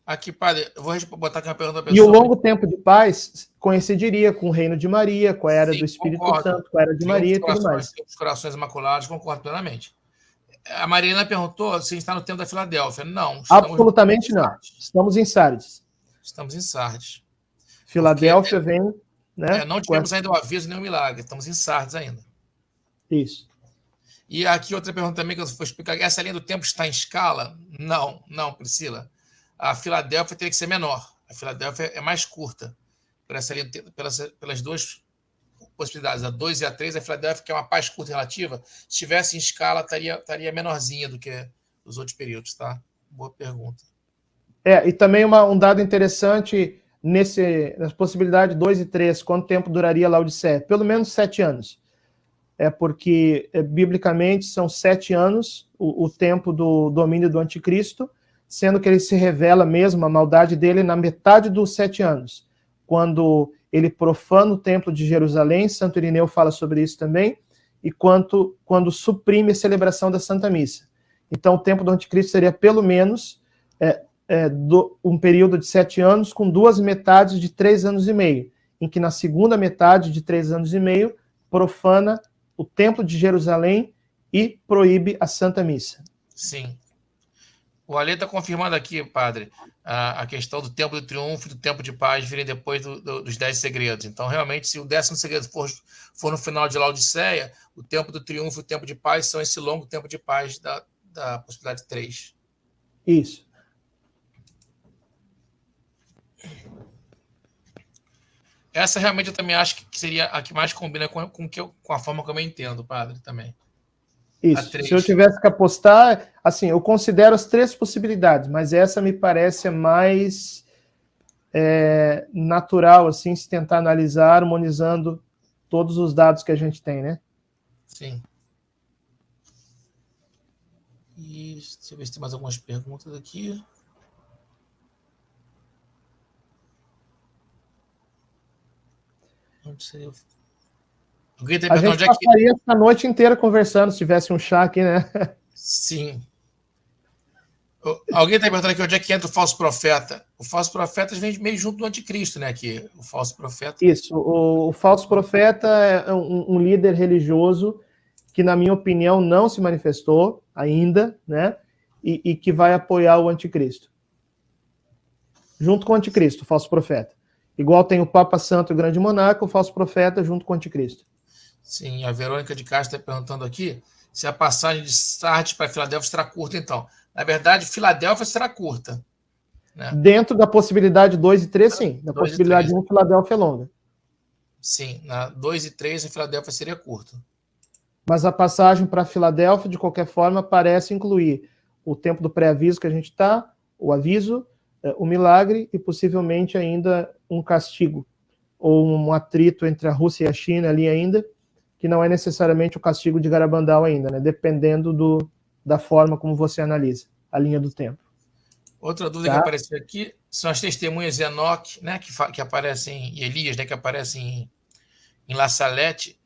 Speaker 2: Aqui, padre, eu vou botar aqui uma pergunta da
Speaker 1: pessoa. E o longo tempo de paz coincidiria com o reino de Maria, com a era do Espírito Santo, com a era de Maria e tudo mais.
Speaker 2: Os corações imaculados, concordo plenamente. A Mariana perguntou se a gente está no tempo da Filadélfia. Não.
Speaker 1: Absolutamente não. Estamos em Sardes.
Speaker 2: Estamos em Sardes.
Speaker 1: Filadélfia vem... Né?
Speaker 2: Não tivemos ainda o aviso nem o milagre. Estamos em Sardes ainda.
Speaker 1: Isso.
Speaker 2: E aqui outra pergunta também que eu vou explicar. Essa linha do tempo está em escala? Não, Priscila. A Filadélfia teria que ser menor. A Filadélfia é mais curta. por essa linha, pelas duas possibilidades, a 2 e a 3, a Filadélfia, que é uma paz curta relativa, se estivesse em escala, estaria menorzinha do que os outros períodos, tá? Boa pergunta.
Speaker 1: E também um dado interessante nessa possibilidade 2 e 3, quanto tempo duraria a Laodiceia? Pelo menos 7 anos. Porque, biblicamente, são 7 anos o tempo do domínio do anticristo, sendo que ele se revela mesmo, a maldade dele, na metade dos 7 anos, quando ele profana o templo de Jerusalém, Santo Irineu fala sobre isso também, e quando suprime a celebração da Santa Missa. Então, o tempo do anticristo seria pelo menos um período de 7 anos, com 2 metades de 3 anos e meio, em que na segunda metade de 3 anos e meio, profana o templo de Jerusalém e proíbe a Santa Missa.
Speaker 2: Sim. O Ale está confirmando aqui, padre, a questão do tempo do triunfo e do tempo de paz virem depois dos 10 segredos. Então, realmente, se o 10º segredo for no final de Laodiceia, o tempo do triunfo e o tempo de paz são esse longo tempo de paz da possibilidade 3.
Speaker 1: Isso.
Speaker 2: Essa realmente eu também acho que seria a que mais combina com a forma como eu entendo, padre, também.
Speaker 1: Isso. Se eu tivesse que apostar, assim, eu considero as 3 possibilidades, mas essa me parece mais natural, assim, se tentar analisar, harmonizando todos os dados que a gente tem, né?
Speaker 2: Sim. E deixa eu ver se tem mais algumas perguntas aqui. Onde seria?
Speaker 1: A gente passaria essa noite inteira conversando, se tivesse um chá aqui, né?
Speaker 2: Sim. Alguém está perguntando aqui onde é que entra o falso profeta. O falso profeta vem meio junto do anticristo, né? Aqui, o falso profeta.
Speaker 1: Isso. O falso profeta é um líder religioso que, na minha opinião, não se manifestou ainda, né? E que vai apoiar o anticristo. Junto com o anticristo, o falso profeta. Igual tem o Papa Santo e o Grande Monarca, o falso profeta junto com o anticristo.
Speaker 2: Sim, a Verônica de Castro está perguntando aqui se a passagem de Sardes para Filadélfia será curta, então. Na verdade, Filadélfia será curta. Né?
Speaker 1: Dentro da possibilidade 2 e 3, sim. Da possibilidade 1, Filadélfia é longa.
Speaker 2: Sim, na 2 e 3, a Filadélfia seria curta.
Speaker 1: Mas a passagem para Filadélfia, de qualquer forma, parece incluir o tempo do pré-aviso que a gente está, o aviso, o milagre e possivelmente ainda um castigo, ou um atrito entre a Rússia e a China ali ainda, que não é necessariamente o castigo de Garabandal ainda, né? Dependendo da forma como você analisa a linha do tempo.
Speaker 2: Outra dúvida que apareceu aqui são as testemunhas de Enoque, né, que aparecem, e Elias, né, que aparecem em La Salette.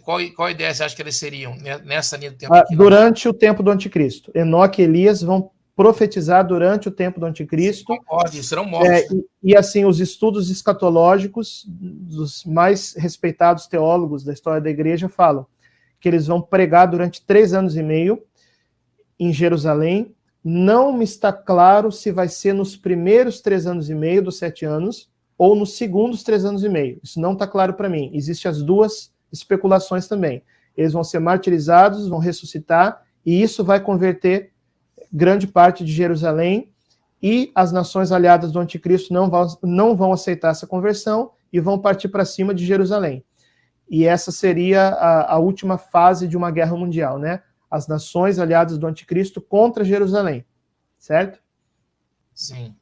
Speaker 2: Qual ideia você acha que eles seriam nessa linha do tempo?
Speaker 1: Durante o tempo do anticristo. Enoque e Elias vão profetizar durante o tempo do anticristo.
Speaker 2: Concordo, serão mortos.
Speaker 1: E assim, os estudos escatológicos dos mais respeitados teólogos da história da igreja falam que eles vão pregar durante 3 anos e meio em Jerusalém. Não me está claro se vai ser nos primeiros 3 anos e meio dos 7 anos ou nos segundos 3 anos e meio. Isso não está claro para mim. Existem as duas especulações também. Eles vão ser martirizados, vão ressuscitar, e isso vai converter grande parte de Jerusalém, e as nações aliadas do anticristo não vão aceitar essa conversão e vão partir para cima de Jerusalém. E essa seria a última fase de uma guerra mundial, né? As nações aliadas do anticristo contra Jerusalém, certo?
Speaker 2: Sim.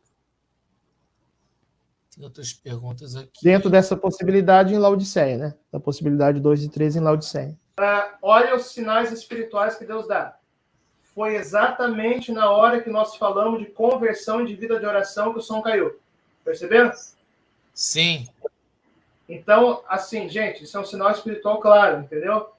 Speaker 2: Tem outras perguntas aqui.
Speaker 1: Dentro dessa possibilidade em Laodiceia, né? Da possibilidade 2 e 3 em Laodiceia. Olha os sinais espirituais que Deus dá. Foi exatamente na hora que nós falamos de conversão e de vida de oração que o som caiu. Perceberam?
Speaker 2: Sim.
Speaker 1: Então, assim, gente, isso é um sinal espiritual claro, entendeu?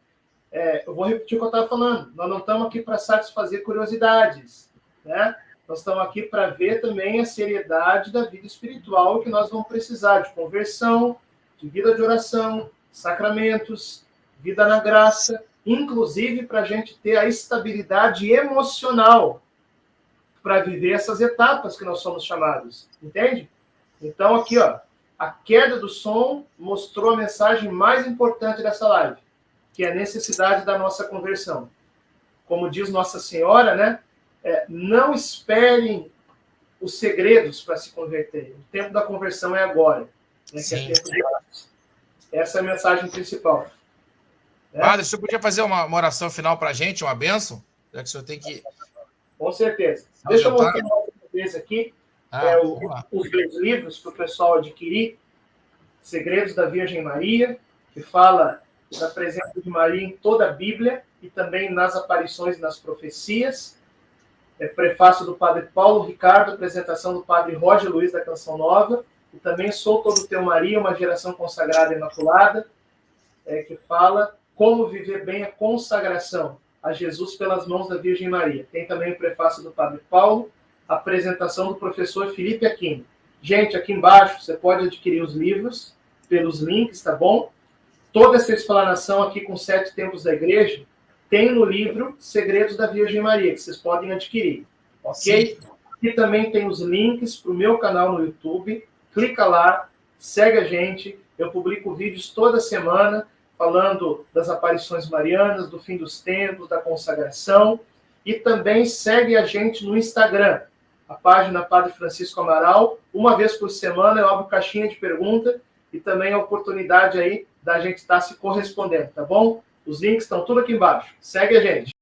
Speaker 1: Eu vou repetir o que eu estava falando. Nós não estamos aqui para satisfazer curiosidades, né? Nós estamos aqui para ver também a seriedade da vida espiritual que nós vamos precisar de conversão, de vida de oração, sacramentos, vida na graça, inclusive para a gente ter a estabilidade emocional para viver essas etapas que nós somos chamados, entende? Então aqui, ó, a queda do som mostrou a mensagem mais importante dessa live, que é a necessidade da nossa conversão. Como diz Nossa Senhora, né? Não esperem os segredos para se converter. O tempo da conversão é agora. Né, que é tempo de graça. Essa é a mensagem principal. Né?
Speaker 2: Padre, o senhor podia fazer uma oração final para a gente, uma bênção? Já que o senhor tem que...
Speaker 1: Com certeza. Deixa eu mostrar uma vez aqui os dois livros para o pessoal adquirir. Segredos da Virgem Maria, que fala da presença de Maria em toda a Bíblia e também nas aparições e nas profecias. Prefácio do Padre Paulo Ricardo, apresentação do Padre Roger Luiz da Canção Nova, e também Sou Todo Teu Maria, uma geração consagrada e imaculada, que fala como viver bem a consagração a Jesus pelas mãos da Virgem Maria. Tem também o prefácio do Padre Paulo, a apresentação do professor Felipe Aquino. Gente, aqui embaixo você pode adquirir os livros pelos links, tá bom? Toda essa explanação aqui com 7 tempos da igreja tem no livro Segredos da Virgem Maria, que vocês podem adquirir, ok? Sim. E também tem os links para o meu canal no YouTube. Clica lá, segue a gente. Eu publico vídeos toda semana falando das aparições marianas, do fim dos tempos, da consagração. E também segue a gente no Instagram, a página Padre Francisco Amaral. Uma vez por semana eu abro caixinha de pergunta e também a oportunidade aí da gente estar se correspondendo, tá bom? Os links estão tudo aqui embaixo. Segue a gente.